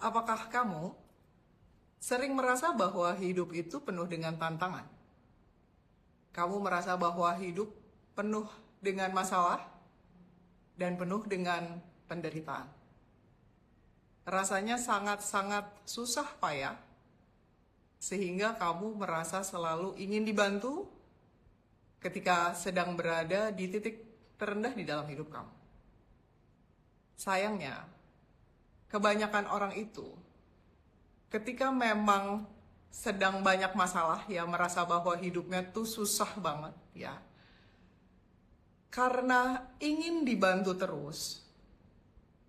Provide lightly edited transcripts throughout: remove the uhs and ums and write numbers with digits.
Apakah kamu sering merasa bahwa hidup itu penuh dengan tantangan? Kamu merasa bahwa hidup penuh dengan masalah dan penuh dengan penderitaan. Rasanya sangat-sangat susah payah, sehingga kamu merasa selalu ingin dibantu ketika sedang berada di titik terendah di dalam hidup kamu. Sayangnya, kebanyakan orang itu ketika memang sedang banyak masalah, ya merasa bahwa hidupnya tuh susah banget, ya. Karena ingin dibantu terus,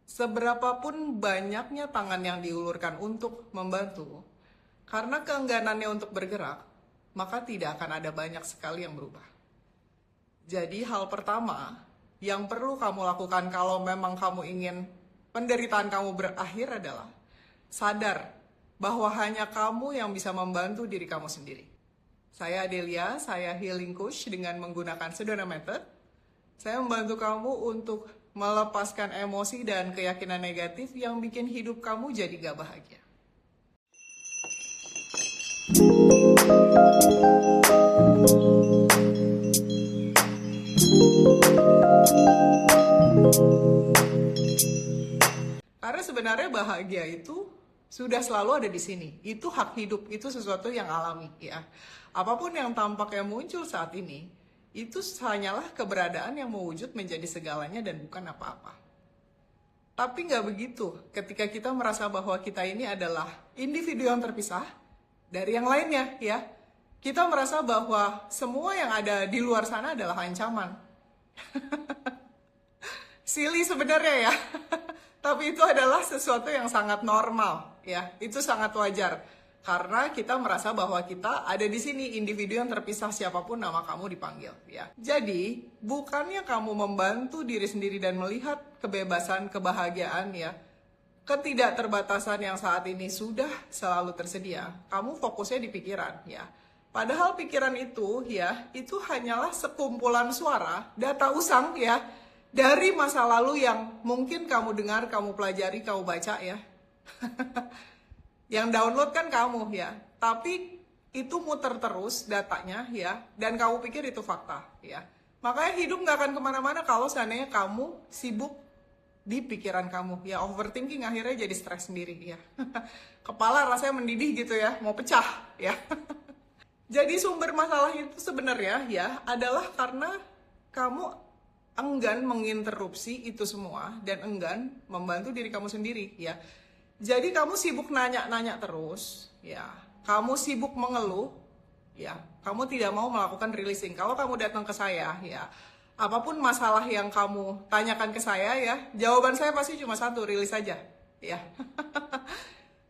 seberapapun banyaknya tangan yang diulurkan untuk membantu, karena keengganannya untuk bergerak, maka tidak akan ada banyak sekali yang berubah. Jadi hal pertama yang perlu kamu lakukan kalau memang kamu ingin penderitaan kamu berakhir adalah sadar bahwa hanya kamu yang bisa membantu diri kamu sendiri. Saya Adelia, saya healing coach dengan menggunakan Sedona Method. Saya membantu kamu untuk melepaskan emosi dan keyakinan negatif yang bikin hidup kamu jadi gak bahagia. Karena sebenarnya bahagia itu sudah selalu ada di sini. Itu hak hidup, itu sesuatu yang alami, ya. Apapun yang tampaknya muncul saat ini, itu hanyalah keberadaan yang mewujud menjadi segalanya dan bukan apa-apa. Tapi nggak begitu ketika kita merasa bahwa kita ini adalah individu yang terpisah dari yang lainnya, ya. Kita merasa bahwa semua yang ada di luar sana adalah ancaman. Silly sebenarnya, ya. Tapi itu adalah sesuatu yang sangat normal, ya. Itu sangat wajar. Karena kita merasa bahwa kita ada di sini, individu yang terpisah siapapun nama kamu dipanggil, ya. Jadi, bukannya kamu membantu diri sendiri dan melihat kebebasan, kebahagiaan, ya, ketidakterbatasan yang saat ini sudah selalu tersedia, kamu fokusnya di pikiran, ya. Padahal pikiran itu, ya, itu hanyalah sekumpulan suara, data usang, ya, dari masa lalu yang mungkin kamu dengar, kamu pelajari, kamu baca, ya. Yang download kan kamu, ya. Tapi itu muter terus datanya, ya. Dan kamu pikir itu fakta, ya. Makanya hidup nggak akan kemana-mana kalau seandainya kamu sibuk di pikiran kamu, ya. Overthinking akhirnya jadi stres sendiri, ya. Kepala rasanya mendidih gitu, ya. Mau pecah, ya. Jadi sumber masalah itu sebenarnya, ya, adalah karena kamu enggan menginterupsi itu semua dan enggan membantu diri kamu sendiri, ya. Jadi kamu sibuk nanya-nanya terus, ya. Kamu sibuk mengeluh, ya. Kamu tidak mau melakukan releasing. Kalau kamu datang ke saya, ya, apapun masalah yang kamu tanyakan ke saya, ya, jawaban saya pasti cuma satu, rilis saja, ya.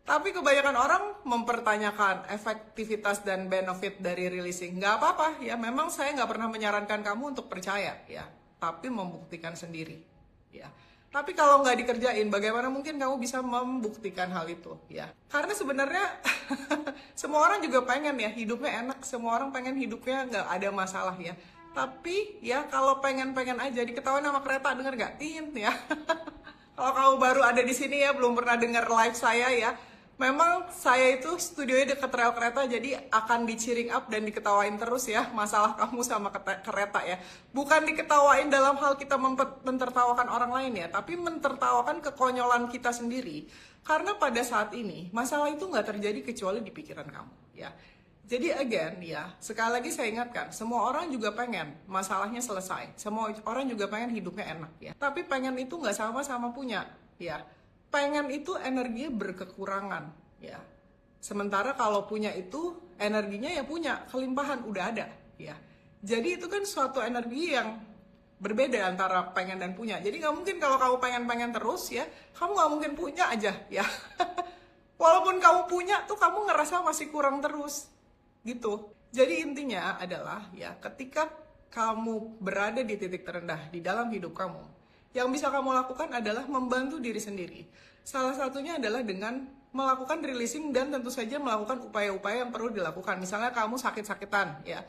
Tapi kebanyakan orang mempertanyakan efektivitas dan benefit dari releasing. Nggak apa-apa, ya. Memang saya nggak pernah menyarankan kamu untuk percaya, ya. Tapi membuktikan sendiri, ya. Tapi kalau nggak dikerjain, bagaimana mungkin kamu bisa membuktikan hal itu, ya? Karena sebenarnya semua orang juga pengen, ya, hidupnya enak. Semua orang pengen hidupnya nggak ada masalah, ya. Tapi ya kalau pengen-pengen aja diketawain sama kereta, denger nggak? Tin, ya. Kalau kamu baru ada di sini, ya, belum pernah dengar live saya, ya. Memang saya itu studionya dekat rel kereta, jadi akan di-cheering up dan diketawain terus, ya, masalah kamu sama kereta, ya. Bukan diketawain dalam hal kita mentertawakan orang lain, ya, tapi mentertawakan kekonyolan kita sendiri. Karena pada saat ini, masalah itu nggak terjadi kecuali di pikiran kamu, ya. Jadi again, ya, sekali lagi saya ingatkan, semua orang juga pengen masalahnya selesai. Semua orang juga pengen hidupnya enak, ya. Tapi pengen itu nggak sama-sama punya, ya. Pengen itu energinya berkekurangan, ya. Sementara kalau punya itu energinya ya punya, kelimpahan udah ada, ya. Jadi itu kan suatu energi yang berbeda antara pengen dan punya. Jadi nggak mungkin kalau kamu pengen-pengen terus, ya, kamu nggak mungkin punya aja, ya. Walaupun kamu punya tuh kamu ngerasa masih kurang terus, gitu. Jadi intinya adalah, ya, ketika kamu berada di titik terendah di dalam hidup kamu, yang bisa kamu lakukan adalah membantu diri sendiri. Salah satunya adalah dengan melakukan releasing dan tentu saja melakukan upaya-upaya yang perlu dilakukan. Misalnya kamu sakit-sakitan, ya.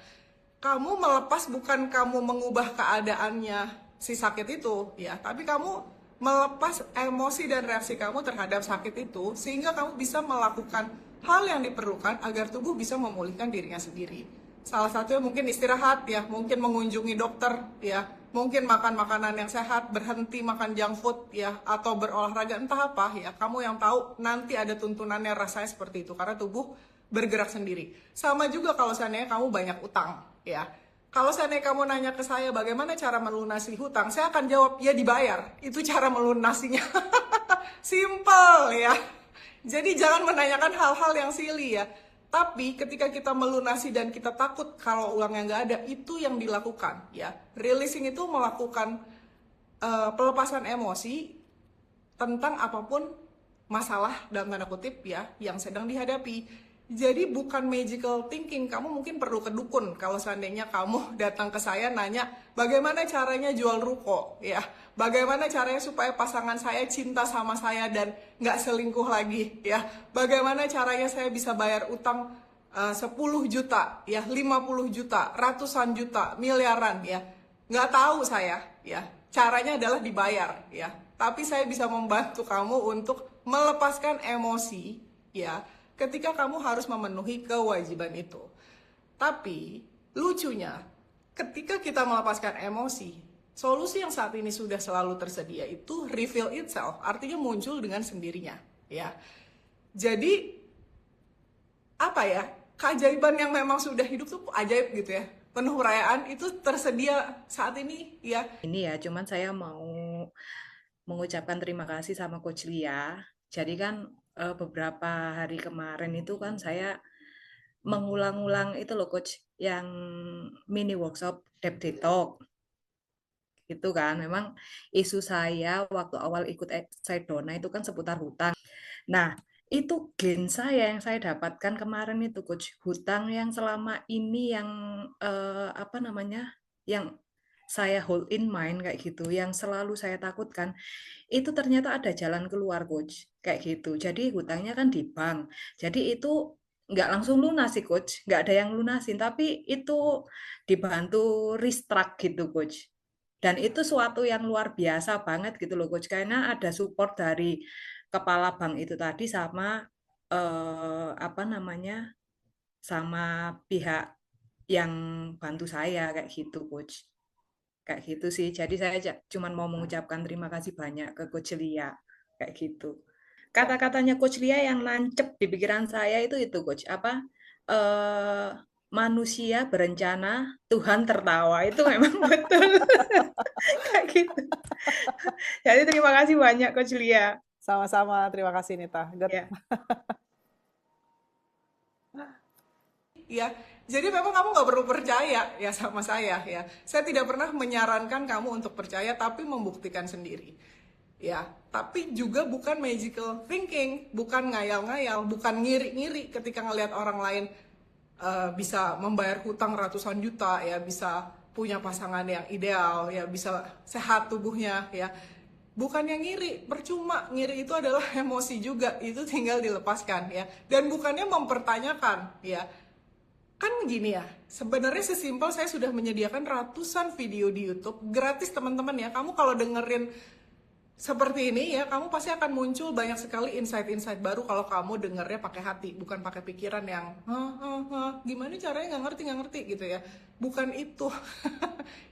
Kamu melepas bukan kamu mengubah keadaannya si sakit itu, ya. Tapi kamu melepas emosi dan reaksi kamu terhadap sakit itu, sehingga kamu bisa melakukan hal yang diperlukan agar tubuh bisa memulihkan dirinya sendiri. Salah satunya mungkin istirahat ya, mungkin mengunjungi dokter ya, mungkin makan makanan yang sehat, berhenti makan junk food ya, atau berolahraga entah apa ya. Kamu yang tahu, nanti ada tuntunannya rasanya seperti itu karena tubuh bergerak sendiri. Sama juga kalau seandainya kamu banyak utang ya. Kalau seandainya kamu nanya ke saya bagaimana cara melunasi hutang, saya akan jawab ya dibayar. Itu cara melunasinya. Simple ya. Jadi jangan menanyakan hal-hal yang silly ya. Tapi ketika kita melunasi dan kita takut kalau uangnya nggak ada, itu yang dilakukan ya. Releasing itu melakukan pelepasan emosi tentang apapun masalah dalam tanda kutip ya yang sedang dihadapi. Jadi bukan magical thinking, kamu mungkin perlu ke dukun kalau seandainya kamu datang ke saya nanya bagaimana caranya jual ruko ya, bagaimana caranya supaya pasangan saya cinta sama saya dan nggak selingkuh lagi ya, bagaimana caranya saya bisa bayar utang 10 juta ya, 50 juta, ratusan juta, miliaran ya, nggak tahu saya ya, caranya adalah dibayar ya, tapi saya bisa membantu kamu untuk melepaskan emosi ya, ketika kamu harus memenuhi kewajiban itu. Tapi lucunya, ketika kita melepaskan emosi, solusi yang saat ini sudah selalu tersedia itu reveal itself, artinya muncul dengan sendirinya, ya. Jadi apa ya? Keajaiban yang memang sudah hidup tuh ajaib gitu ya. Penuh perayaan itu tersedia saat ini, ya. Ini ya, cuman saya mau mengucapkan terima kasih sama Coach Lia. Jadi kan beberapa hari kemarin itu kan saya mengulang-ulang itu loh Coach, yang mini workshop debt detox. Gitu kan, memang isu saya waktu awal ikut Sedona itu kan seputar hutang. Nah, itu gen saya yang saya dapatkan kemarin itu Coach, hutang yang selama ini yang apa namanya, yang saya hold in mind kayak gitu, yang selalu saya takutkan, itu ternyata ada jalan keluar Coach, kayak gitu. Jadi hutangnya kan di bank. Jadi itu nggak langsung lunas sih Coach, nggak ada yang lunasin, tapi itu dibantu restruct gitu Coach. Dan itu suatu yang luar biasa banget gitu loh Coach, karena ada support dari kepala bank itu tadi sama apa namanya, sama pihak yang bantu saya kayak gitu Coach. Kayak gitu sih. Jadi saya cuma mau mengucapkan terima kasih banyak ke Coach Lia kayak gitu. Kata-katanya Coach Lia yang nancep di pikiran saya itu Coach, apa? Manusia berencana, Tuhan tertawa. Itu memang betul. Kayak gitu. Jadi terima kasih banyak Coach Lia. Sama-sama, terima kasih Nita. Good. Ya. Ya, jadi memang kamu nggak perlu percaya ya sama saya ya. Saya tidak pernah menyarankan kamu untuk percaya, tapi membuktikan sendiri. Ya, tapi juga bukan magical thinking, bukan ngayal-ngayal, bukan ngiri-ngiri ketika ngelihat orang lain bisa membayar hutang ratusan juta ya, bisa punya pasangan yang ideal ya, bisa sehat tubuhnya ya. Bukan yang ngiri, percuma. Ngiri itu adalah emosi juga, itu tinggal dilepaskan ya. Dan bukannya mempertanyakan ya. Kan gini ya, sebenarnya sesimpel saya sudah menyediakan ratusan video di YouTube gratis teman-teman ya. Kamu kalau dengerin seperti ini ya, kamu pasti akan muncul banyak sekali insight-insight baru kalau kamu dengernya pakai hati, bukan pakai pikiran yang gimana caranya nggak ngerti gitu ya. Bukan itu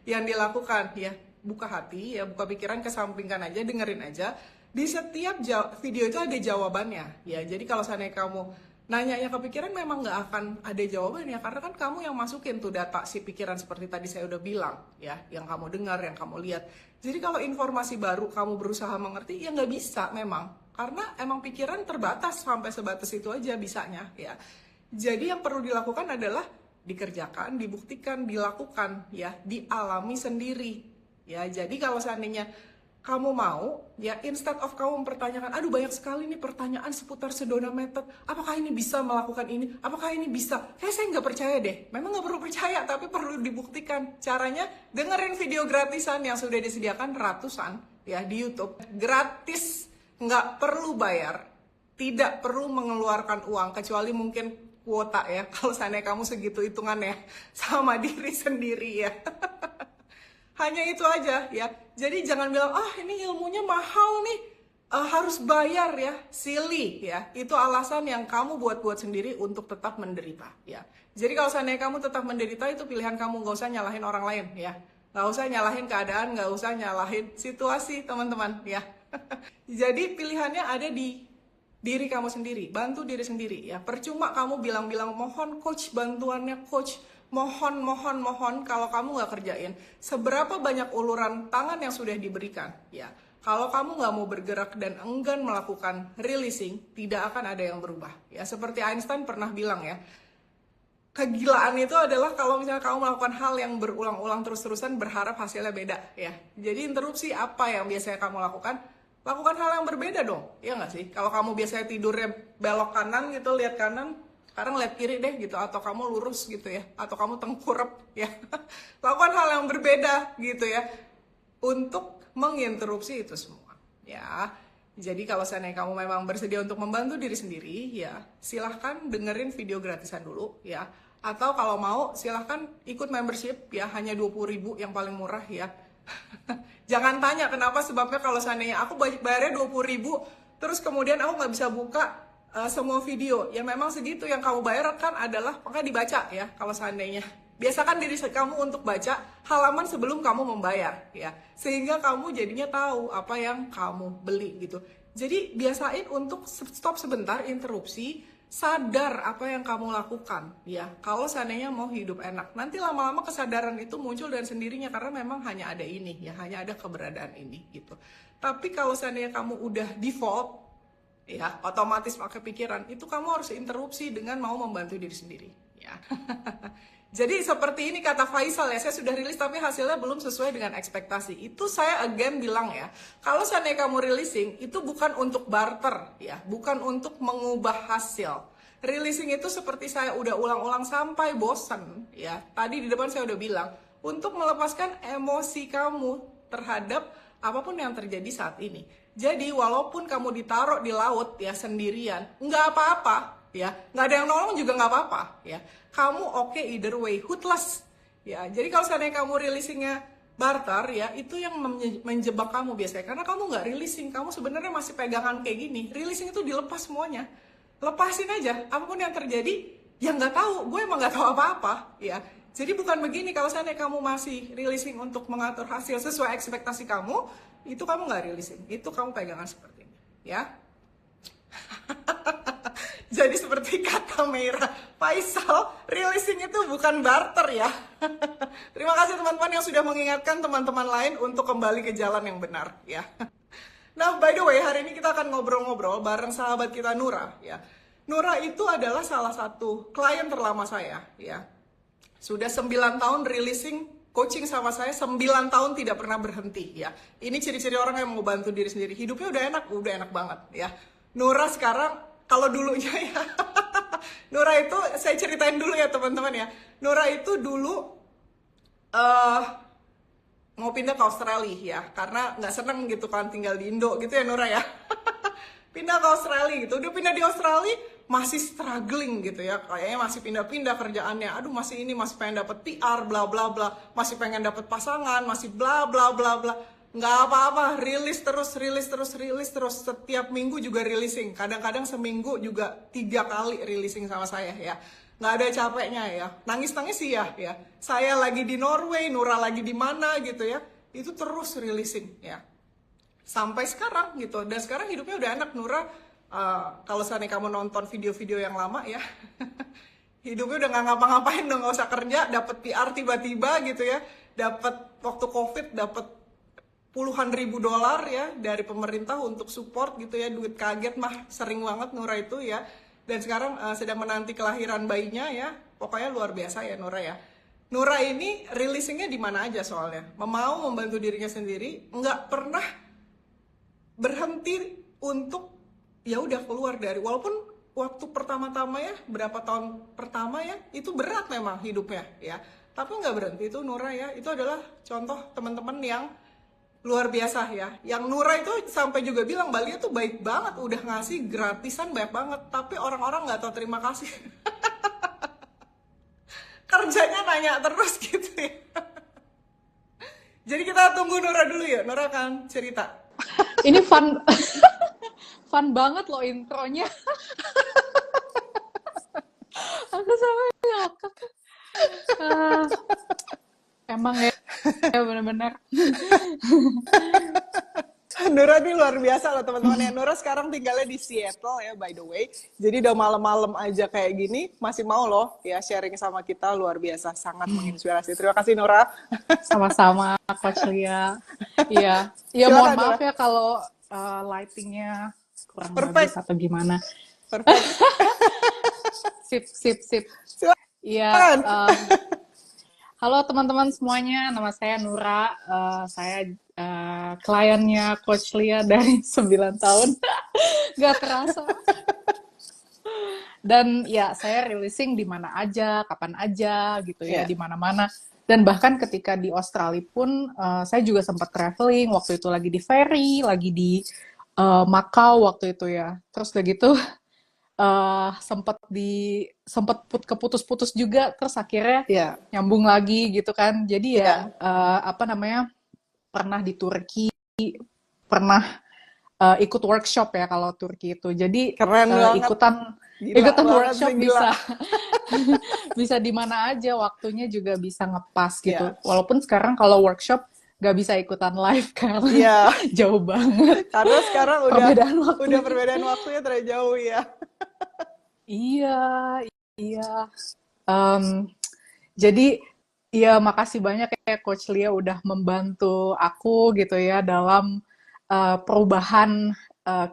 yang dilakukan ya. Buka hati ya, buka pikiran, kesampingkan aja, dengerin aja. Di setiap video itu ada jawabannya ya. Jadi kalau seandainya kamu nanya kepikiran, memang nggak akan ada jawabannya, karena kan kamu yang masukin tuh data si pikiran seperti tadi saya udah bilang ya, yang kamu dengar, yang kamu lihat. Jadi kalau informasi baru kamu berusaha mengerti, ya nggak bisa memang, karena emang pikiran terbatas, sampai sebatas itu aja bisanya ya. Jadi yang perlu dilakukan adalah dikerjakan, dibuktikan, dilakukan ya, dialami sendiri ya. Jadi kalau seandainya kamu mau, ya instead of kamu mempertanyakan, aduh banyak sekali nih pertanyaan seputar Sedona Method, apakah ini bisa melakukan ini, apakah ini bisa, saya nggak percaya deh, memang nggak perlu percaya, tapi perlu dibuktikan. Caranya, dengerin video gratisan yang sudah disediakan ratusan ya di YouTube, gratis, nggak perlu bayar, tidak perlu mengeluarkan uang, kecuali mungkin kuota ya, kalau seandainya kamu segitu hitungannya sama diri sendiri ya. Hanya itu aja ya. Jadi jangan bilang, ah ini ilmunya mahal nih, harus bayar ya, silly ya. Itu alasan yang kamu buat-buat sendiri untuk tetap menderita ya. Jadi kalau seandainya kamu tetap menderita, itu pilihan kamu, nggak usah nyalahin orang lain ya. Nggak usah nyalahin keadaan, nggak usah nyalahin situasi teman-teman ya. Jadi pilihannya ada di diri kamu sendiri, bantu diri sendiri ya. Percuma kamu bilang-bilang mohon coach, bantuannya coach, mohon kalau kamu nggak kerjain. Seberapa banyak uluran tangan yang sudah diberikan ya. Kalau kamu nggak mau bergerak dan enggan melakukan releasing, tidak akan ada yang berubah ya. Seperti Einstein pernah bilang ya, kegilaan itu adalah kalau misalnya kamu melakukan hal yang berulang-ulang terus-terusan berharap hasilnya beda ya. Jadi interupsi apa yang biasanya kamu lakukan? Lakukan hal yang berbeda dong, ya nggak sih? Kalau kamu biasanya tidurnya belok kanan gitu, lihat kanan, sekarang lihat kiri deh gitu, atau kamu lurus gitu ya, atau kamu tengkurap ya. Lakukan hal yang berbeda gitu ya, untuk menginterupsi itu semua ya. Jadi kalau seandainya kamu memang bersedia untuk membantu diri sendiri ya, silahkan dengerin video gratisan dulu ya. Atau kalau mau silahkan ikut membership ya, hanya 20.000 yang paling murah ya. Jangan tanya kenapa, sebabnya kalau seandainya aku bayarnya 20.000 terus kemudian aku nggak bisa buka semua video, ya memang segitu yang kamu bayar kan adalah, maka dibaca ya. Kalau seandainya biasakan diri kamu untuk baca halaman sebelum kamu membayar ya, sehingga kamu jadinya tahu apa yang kamu beli gitu. Jadi biasain untuk stop sebentar, interupsi, sadar apa yang kamu lakukan ya. Kalau seandainya mau hidup enak, nanti lama-lama kesadaran itu muncul dengan sendirinya, karena memang hanya ada ini ya, hanya ada keberadaan ini gitu. Tapi kalau seandainya kamu udah default ya, otomatis pakai pikiran, itu kamu harus interupsi dengan mau membantu diri sendiri ya. Jadi seperti ini kata Faisal ya, saya sudah rilis tapi hasilnya belum sesuai dengan ekspektasi. Itu saya again bilang ya, kalau seandainya kamu releasing, itu bukan untuk barter ya, bukan untuk mengubah hasil. Releasing itu seperti saya udah ulang-ulang sampai bosan ya. Tadi di depan saya udah bilang, untuk melepaskan emosi kamu terhadap apapun yang terjadi saat ini. Jadi walaupun kamu ditaruh di laut ya sendirian, nggak apa-apa ya, nggak ada yang nolong juga nggak apa-apa ya. Kamu oke either way, hootless ya. Jadi kalau seandainya kamu releasingnya barter ya, itu yang menjebak kamu biasanya, karena kamu nggak releasing, kamu sebenarnya masih pegangan kayak gini. Releasing itu dilepas semuanya, lepasin aja apapun yang terjadi. Ya nggak tahu, gue emang nggak tahu apa-apa ya. Jadi bukan begini, kalau seandainya kamu masih releasing untuk mengatur hasil sesuai ekspektasi kamu, itu kamu nggak releasing, itu kamu pegangan seperti ini ya. Jadi seperti kata Meira, Faisal, releasing itu bukan barter ya. Terima kasih teman-teman yang sudah mengingatkan teman-teman lain untuk kembali ke jalan yang benar ya. Nah, by the way, hari ini kita akan ngobrol-ngobrol bareng sahabat kita Nura ya. Nura itu adalah salah satu klien terlama saya ya. Sudah 9 tahun releasing, coaching sama saya, 9 tahun tidak pernah berhenti ya. Ini ciri-ciri orang yang mau bantu diri sendiri. Hidupnya udah enak banget ya. Nura sekarang, kalau dulunya ya, Nura itu, saya ceritain dulu ya teman-teman ya. Nura itu dulu mau pindah ke Australia ya, karena nggak seneng gitu kan tinggal di Indo gitu ya Nura ya. Pindah ke Australia gitu, udah pindah di Australia masih struggling gitu ya, kayaknya masih pindah-pindah kerjaannya, aduh masih pengen dapet PR bla bla bla, masih pengen dapet pasangan, masih bla bla bla bla. Nggak apa-apa, rilis terus, setiap minggu juga releasing, kadang-kadang seminggu juga 3 kali releasing sama saya ya. Nggak ada capeknya ya, nangis-nangis sih ya, saya lagi di Norway, Nura lagi di mana gitu ya, itu terus releasing ya. Sampai sekarang gitu, dan sekarang hidupnya udah enak. Nura, kalau seandainya kamu nonton video-video yang lama ya, hidupnya udah nggak ngapa-ngapain, udah nggak usah kerja, dapat PR tiba-tiba gitu ya, dapat waktu COVID, dapat puluhan ribu dolar ya dari pemerintah untuk support gitu ya, duit kaget mah sering banget Nura itu ya. Dan sekarang sedang menanti kelahiran bayinya ya, pokoknya luar biasa ya Nura ya. Nura ini releasingnya di mana aja soalnya, mau membantu dirinya sendiri, nggak pernah berhenti untuk ya udah keluar dari, walaupun waktu pertama-tama ya, berapa tahun pertama ya, itu berat memang hidupnya ya, tapi nggak berhenti itu Nura ya. Itu adalah contoh teman-teman yang luar biasa ya. Yang Nura itu sampai juga bilang Bali tuh baik banget, udah ngasih gratisan banyak banget, tapi orang-orang nggak tahu terima kasih. Kerjanya nanya terus gitu ya. Jadi kita tunggu Nora dulu ya. Nora akan cerita. Ini fun, fun banget loh intronya. Aku sampai ngakak. Ah, emang ya benar-benar. Nora ini luar biasa loh teman-teman ya. Nora sekarang tinggalnya di Seattle ya, by the way. Jadi udah malam-malam aja kayak gini, masih mau loh ya sharing sama kita, luar biasa, sangat menginspirasi. Terima kasih Nora. Sama-sama Coach Lia. Iya, iya Silakan, mohon maaf Nora. ya kalau lightingnya kurang Perfect. bagus atau gimana. Perfect. Sip. Iya. Silakan. Halo teman-teman semuanya, nama saya Nura. Saya kliennya Coach Lia dari 9 tahun. Gak terasa. Dan ya saya releasing di mana aja, kapan aja gitu ya, Yeah. di mana-mana. Dan bahkan ketika di Australia pun saya juga sempat traveling, waktu itu lagi di ferry, lagi di Macau waktu itu ya. Terus udah gitu sempat keputus-putus juga, terus akhirnya Iya. nyambung lagi gitu kan. Jadi ya Iya. pernah di Turki, pernah ikut workshop ya kalau Turki itu. Jadi Keren banget. ikutan Gila banget workshop sih, gila. bisa di mana aja, waktunya juga bisa ngepas gitu. Iya. Walaupun sekarang kalau workshop nggak bisa ikutan live karena Iya. jauh banget. Karena sekarang Perbedaan waktunya. udah perbedaan waktunya terlalu jauh ya. Iya. Jadi ya makasih banyak ya Coach Lia udah membantu aku gitu ya dalam perubahan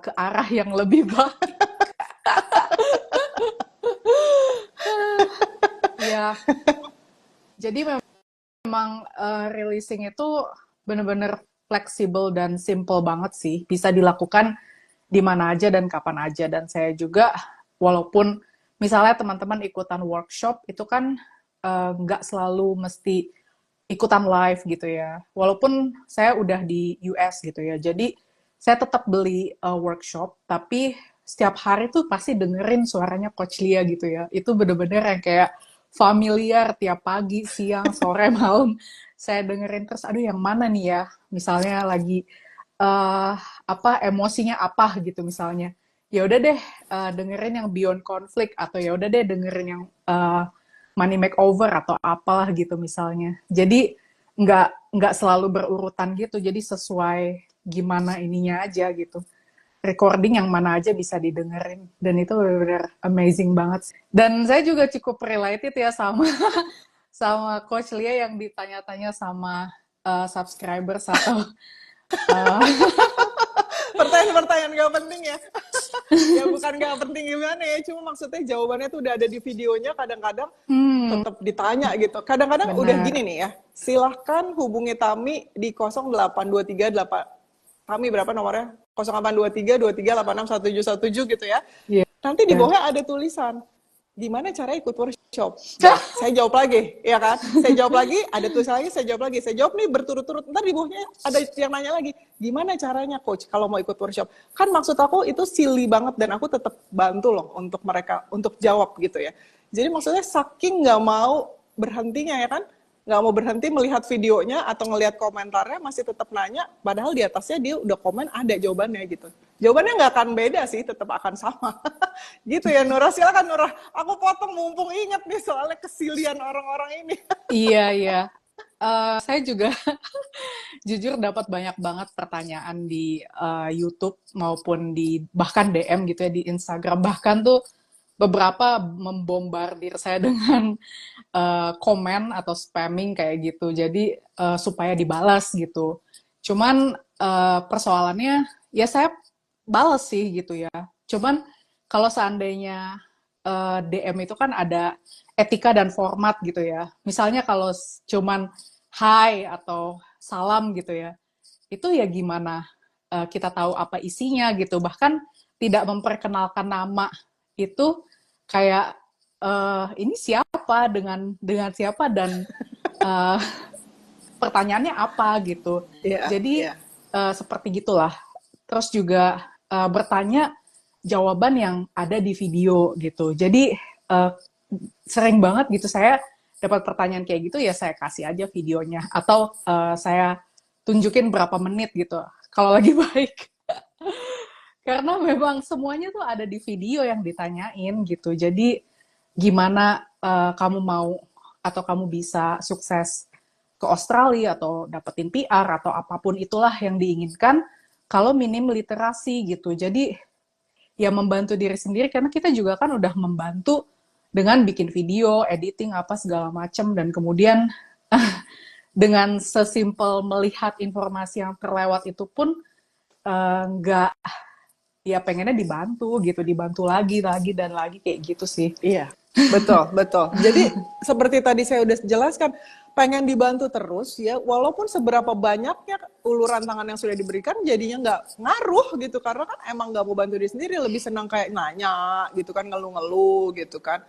ke arah yang lebih baik. Ya, jadi memang releasing itu benar-benar fleksibel dan simple banget sih. Bisa dilakukan di mana aja dan kapan aja. Dan saya juga, walaupun misalnya teman-teman ikutan workshop, itu kan nggak selalu mesti ikutan live gitu ya. Walaupun saya udah di US gitu ya. Jadi saya tetap beli workshop, tapi setiap hari tuh pasti dengerin suaranya Coach Lia gitu ya. Itu bener-bener yang kayak familiar tiap pagi, siang, sore, malam. Saya dengerin terus, aduh yang mana nih ya? Misalnya lagi emosinya apa gitu misalnya. Ya udah deh dengerin yang Beyond Conflict, atau ya udah deh dengerin yang Money Makeover atau apalah gitu misalnya. Jadi nggak selalu berurutan gitu. Jadi sesuai gimana ininya aja gitu. Recording yang mana aja bisa didengerin, dan itu benar-benar amazing banget. Dan saya juga cukup related ya sama Coach Lia yang ditanya-tanya sama subscribers atau Pertanyaan-pertanyaan gak penting ya. Ya bukan gak penting gimana ya, cuma maksudnya jawabannya tuh udah ada di videonya, kadang-kadang tetap ditanya gitu. Kadang-kadang udah gini nih ya, silahkan hubungi Tami di 0823 Tami berapa nomornya? 0823 23 86 1717 gitu ya. Yeah. Nanti di bawahnya ada tulisan, gimana cara ikut workshop? Nah, saya jawab lagi, ya kan? Saya jawab lagi, ada tulisan lagi, saya jawab lagi. Saya jawab nih berturut-turut, ntar di bawahnya ada yang nanya lagi, gimana caranya coach kalau mau ikut workshop? Kan maksud aku itu silly banget, dan aku tetap bantu loh untuk mereka, untuk jawab gitu ya. Jadi maksudnya saking nggak mau berhentinya ya kan? Nggak mau berhenti melihat videonya atau ngelihat komentarnya, masih tetap nanya, padahal di atasnya dia udah komen ada jawabannya gitu. Jawabannya nggak akan beda sih, tetap akan sama. Gitu ya Nora, silakan Nora. Aku potong mumpung inget nih soalnya kesilian orang-orang ini. Iya. Saya juga jujur dapat banyak banget pertanyaan di YouTube maupun bahkan DM gitu ya di Instagram. Bahkan tuh beberapa membombardir saya dengan komen atau spamming kayak gitu. Jadi supaya dibalas gitu. Cuman persoalannya ya saya balas sih gitu ya. Cuman kalau seandainya DM itu kan ada etika dan format gitu ya. Misalnya kalau cuman hai atau salam gitu ya, itu ya gimana kita tahu apa isinya gitu. Bahkan tidak memperkenalkan nama itu kayak ini siapa dengan siapa dan pertanyaannya apa gitu. Jadi seperti gitulah. Terus juga bertanya jawaban yang ada di video gitu. Jadi sering banget gitu saya dapat pertanyaan kayak gitu, ya saya kasih aja videonya, atau saya tunjukin berapa menit gitu kalau lagi baik. Karena memang semuanya tuh ada di video yang ditanyain gitu. Jadi gimana kamu mau atau kamu bisa sukses ke Australia atau dapetin PR atau apapun itulah yang diinginkan kalau minim literasi gitu. Jadi ya membantu diri sendiri karena kita juga kan udah membantu dengan bikin video, editing apa segala macam dan kemudian dengan sesimpel melihat informasi yang terlewat itu pun nggak ya pengennya dibantu gitu, dibantu lagi dan lagi kayak gitu sih. Iya, betul, betul. Jadi seperti tadi saya udah jelaskan, pengen dibantu terus ya, walaupun seberapa banyaknya uluran tangan yang sudah diberikan, jadinya nggak ngaruh gitu, karena kan emang nggak mau bantu diri sendiri, lebih senang kayak nanya gitu kan, ngeluh-ngeluh gitu kan.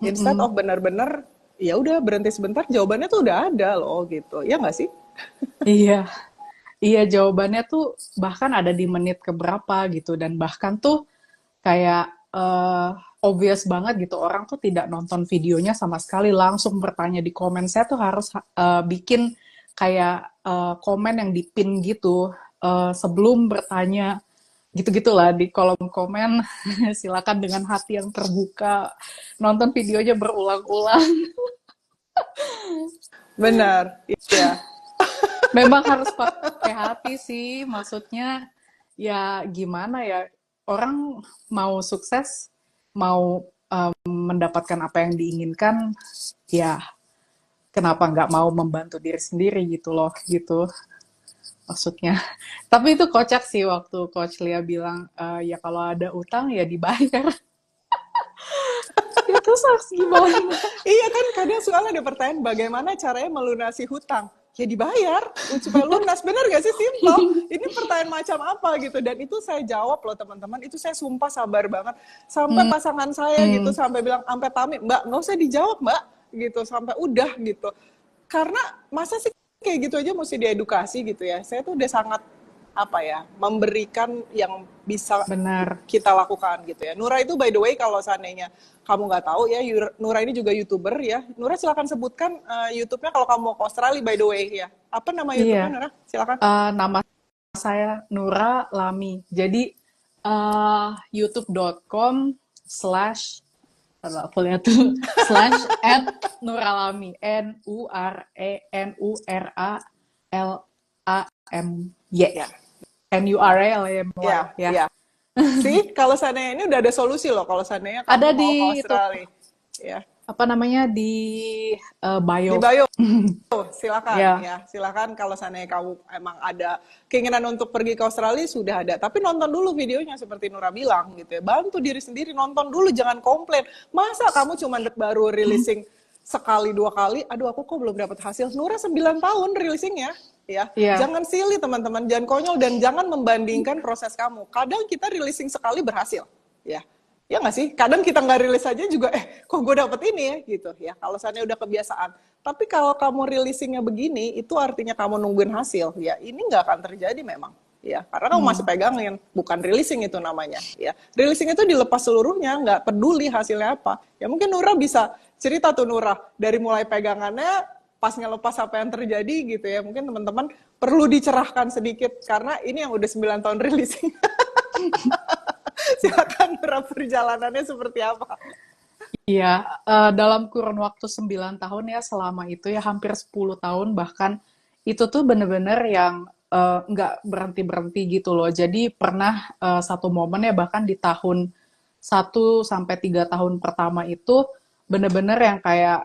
Instead of benar-benar, ya udah berhenti sebentar, jawabannya tuh udah ada loh gitu, ya nggak sih? Iya. Iya, jawabannya tuh bahkan ada di menit keberapa gitu dan bahkan tuh kayak obvious banget gitu orang tuh tidak nonton videonya sama sekali langsung bertanya di komen. Saya tuh harus bikin kayak komen yang dipin gitu sebelum bertanya gitu-gitulah di kolom komen. Silakan dengan hati yang terbuka nonton videonya berulang-ulang. Benar, iya. Memang harus pakai hati sih, maksudnya ya gimana ya, orang mau sukses, mau mendapatkan apa yang diinginkan, ya kenapa nggak mau membantu diri sendiri gitu loh, gitu maksudnya. Tapi itu kocak sih waktu Coach Lia bilang, ya kalau ada utang ya dibayar. Itu harus gimana? Iya kan, kadang soalnya ada pertanyaan bagaimana caranya melunasi hutang. Ya dibayar supaya lunas, benar gak sih? Simple. Ini pertanyaan macam apa gitu, dan itu saya jawab loh teman-teman, itu saya sumpah sabar banget. Sampai pasangan saya gitu, sampai bilang, sampai pamit, Mbak nggak usah dijawab Mbak, gitu, sampai udah gitu. Karena masa sih kayak gitu aja mesti diedukasi gitu ya. Saya tuh udah sangat apa ya, memberikan yang bisa Benar. kita lakukan gitu ya. Nura itu by the way kalau seandainya kamu nggak tahu ya, Nura ini juga YouTuber ya. Nura silakan sebutkan YouTube-nya kalau kamu mau ke Australia by the way ya. Apa nama YouTube-nya Iya. Nura? Silakan. Nama saya Nura Lami. Jadi youtube.com/aku lihat tuh /@nuralami NURALAMY Ya. NURALAMY Ya, ya. ya. Sih, kalau seandainya ini udah ada solusi loh kalau seandainya kamu Ada mau di ke itu Australia. Ya. apa namanya di bio. Di bio. Silakan Ya. ya, silakan kalau seandainya kamu emang ada keinginan untuk pergi ke Australia sudah ada. Tapi nonton dulu videonya seperti Nura bilang gitu ya. Bantu diri sendiri, nonton dulu, jangan komplain. Masa kamu cuma baru releasing sekali dua kali, aduh aku kok belum dapat hasil. Nura 9 tahun releasingnya ya. Iya. Jangan silly teman-teman, jangan konyol dan jangan membandingkan proses kamu. Kadang kita releasing sekali berhasil ya. Ya nggak sih? Kadang kita nggak rilis aja juga, kok gue dapet ini ya, gitu ya. Kalau seandainya udah kebiasaan. Tapi kalau kamu releasingnya begini, itu artinya kamu nungguin hasil. Ya, ini nggak akan terjadi memang. Ya, karena kamu masih pegangin, bukan releasing itu namanya. Ya, releasing itu dilepas seluruhnya, nggak peduli hasilnya apa. Ya mungkin Nura bisa cerita tuh Nura, dari mulai pegangannya, pas ngelepas apa yang terjadi gitu ya. Mungkin teman-teman perlu dicerahkan sedikit, karena ini yang udah 9 tahun releasing. Silakan Nura, perjalanannya seperti apa? Iya, dalam kurun waktu 9 tahun ya selama itu ya hampir 10 tahun bahkan itu tuh bener-bener yang nggak berhenti-berhenti gitu loh. Jadi pernah satu momen ya bahkan di tahun 1 sampai 3 tahun pertama itu bener-bener yang kayak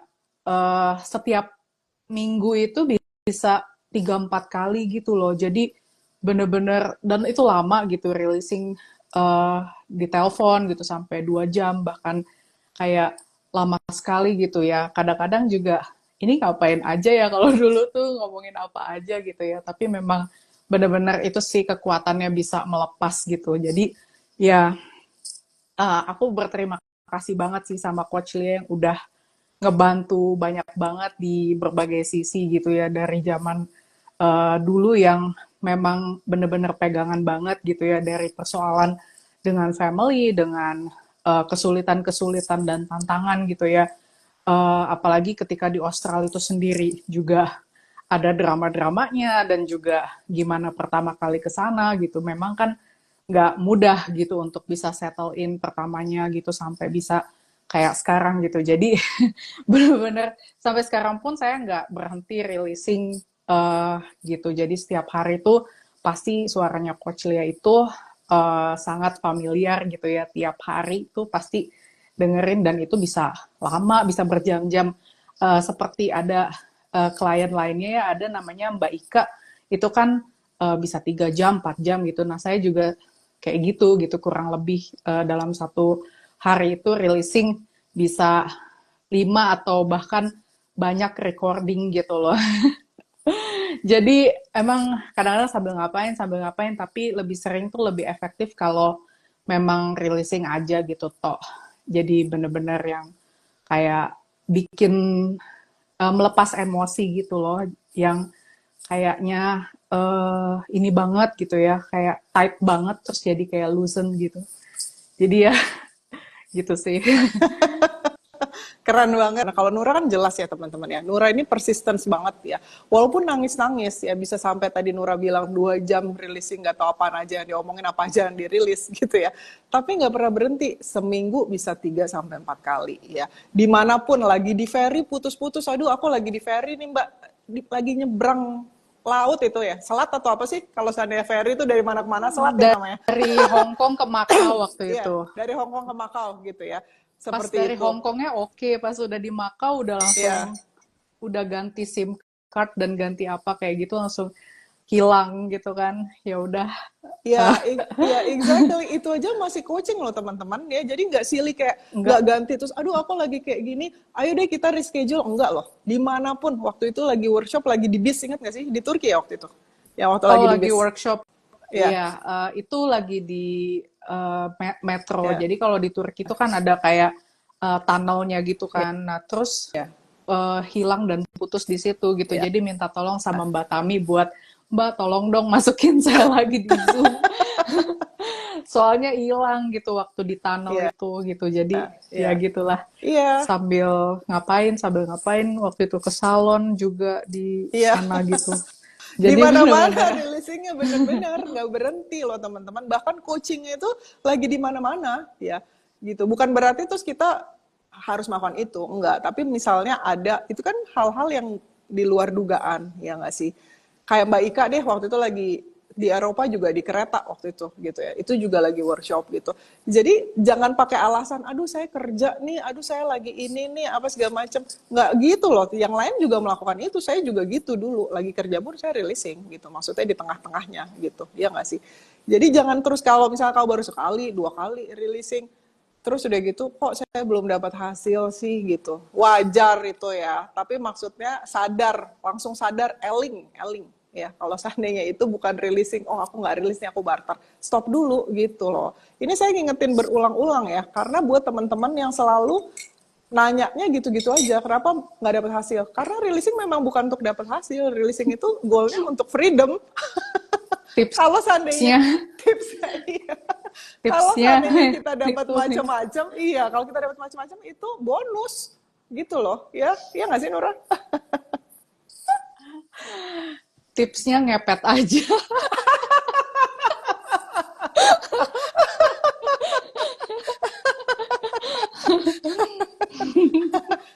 setiap minggu itu bisa 3-4 kali gitu loh. Jadi bener-bener, dan itu lama gitu releasing di telepon gitu sampai 2 jam bahkan kayak lama sekali gitu ya. Kadang-kadang juga ini ngapain aja ya kalau dulu tuh ngomongin apa aja gitu ya. Tapi memang benar-benar itu sih kekuatannya bisa melepas gitu. Jadi ya aku berterima kasih banget sih sama Coach Lia yang udah ngebantu banyak banget di berbagai sisi gitu ya. Dari zaman dulu yang memang benar-benar pegangan banget gitu ya, dari persoalan dengan family, dengan kesulitan-kesulitan dan tantangan gitu ya. Apalagi ketika di Australia itu sendiri juga ada drama-dramanya dan juga gimana pertama kali ke sana gitu. Memang kan nggak mudah gitu untuk bisa settle in pertamanya gitu sampai bisa kayak sekarang gitu. Jadi bener-bener sampai sekarang pun saya nggak berhenti releasing gitu. Jadi setiap hari itu pasti suaranya Coach Lia itu sangat familiar gitu ya. Tiap hari itu pasti dengerin dan itu bisa lama, bisa berjam-jam. Seperti ada klien lainnya ya, ada namanya Mbak Ika, itu kan bisa 3 jam, 4 jam gitu. Nah saya juga kayak gitu kurang lebih dalam satu hari itu releasing bisa 5 atau bahkan banyak recording gitu loh. Jadi emang kadang-kadang sambil ngapain, tapi lebih sering tuh lebih efektif kalau memang releasing aja gitu toh. Jadi bener-bener yang kayak bikin melepas emosi gitu loh, yang kayaknya ini banget gitu ya, kayak tight banget terus jadi kayak loosen gitu. Jadi ya gitu sih. Keren banget. Nah, kalau Nura kan jelas ya teman-teman ya. Nura ini persistence banget ya. Walaupun nangis-nangis ya, bisa sampai tadi Nura bilang 2 jam releasing, nggak tahu apa aja yang diomongin, apa aja yang dirilis gitu ya. Tapi nggak pernah berhenti. Seminggu bisa 3-4 kali ya. Dimanapun, lagi di ferry putus-putus. Aduh aku lagi di ferry nih Mbak. Lagi nyebrang laut itu ya. Selat atau apa sih? Kalau seandainya ferry itu dari mana ke mana, selat ya namanya. Dari Hong Kong ke Macau waktu Iya, itu. dari Hong Kong ke Macau gitu ya. Pas Seperti dari itu. Hong Kongnya oke, pas udah di Macau udah langsung Iya. udah ganti SIM card dan ganti apa kayak gitu langsung hilang gitu kan. Ya udah. Ya, ya exactly. Itu aja masih coaching loh teman-teman ya. Jadi nggak silly kayak nggak ganti terus. Aduh aku lagi kayak gini. Ayo deh kita reschedule. Enggak loh. Dimanapun. Waktu itu lagi workshop, lagi di bis. Ingat nggak sih? Di Turki ya waktu itu. Ya waktu lagi di bis. Workshop. Iya. Iya, itu lagi di metro. Iya. Jadi kalau di Turki itu kan ada kayak tunnelnya gitu kan. Nah terus hilang dan putus di situ gitu. Iya. Jadi minta tolong sama Mbak Tami buat Mbak tolong dong masukin saya lagi di Zoom. Soalnya hilang gitu waktu di tunnel Iya. itu gitu. Jadi ya gitulah. Iya. Sambil ngapain waktu itu ke salon juga di Iya. sana gitu. Di Jadi mana-mana releasingnya bener-bener nggak berhenti loh teman-teman. Bahkan coachingnya itu lagi di mana-mana ya gitu. Bukan berarti terus kita harus melakukan itu, enggak. Tapi misalnya ada, itu kan hal-hal yang di luar dugaan ya nggak sih. Kayak Mbak Ika deh waktu itu lagi di Eropa juga di kereta waktu itu gitu ya. Itu juga lagi workshop gitu. Jadi jangan pakai alasan, aduh saya kerja nih, aduh saya lagi ini nih, apa segala macam. Nggak gitu loh. Yang lain juga melakukan itu. Saya juga gitu dulu. Lagi kerja pun saya releasing gitu. Maksudnya di tengah-tengahnya gitu. Ya nggak sih? Jadi jangan terus kalau misalnya kau baru sekali, 2 kali releasing, terus udah gitu kok saya belum dapat hasil sih gitu. Wajar itu ya. Tapi maksudnya sadar, langsung sadar, eling ya. Kalau seandainya itu bukan releasing, oh aku nggak rilis nih, aku barter. Stop dulu gitu loh. Ini saya ngingetin berulang-ulang ya, karena buat teman-teman yang selalu nanyanya gitu-gitu aja, kenapa nggak dapat hasil? Karena releasing memang bukan untuk dapat hasil, releasing itu goalnya untuk freedom. Kalau seandainya tipsnya, iya. Kalau seandainya kita dapat macam-macam, iya. Kalau kita dapat macam-macam itu bonus, gitu loh, ya, iya nggak sih Nura? Tipsnya ngepet aja.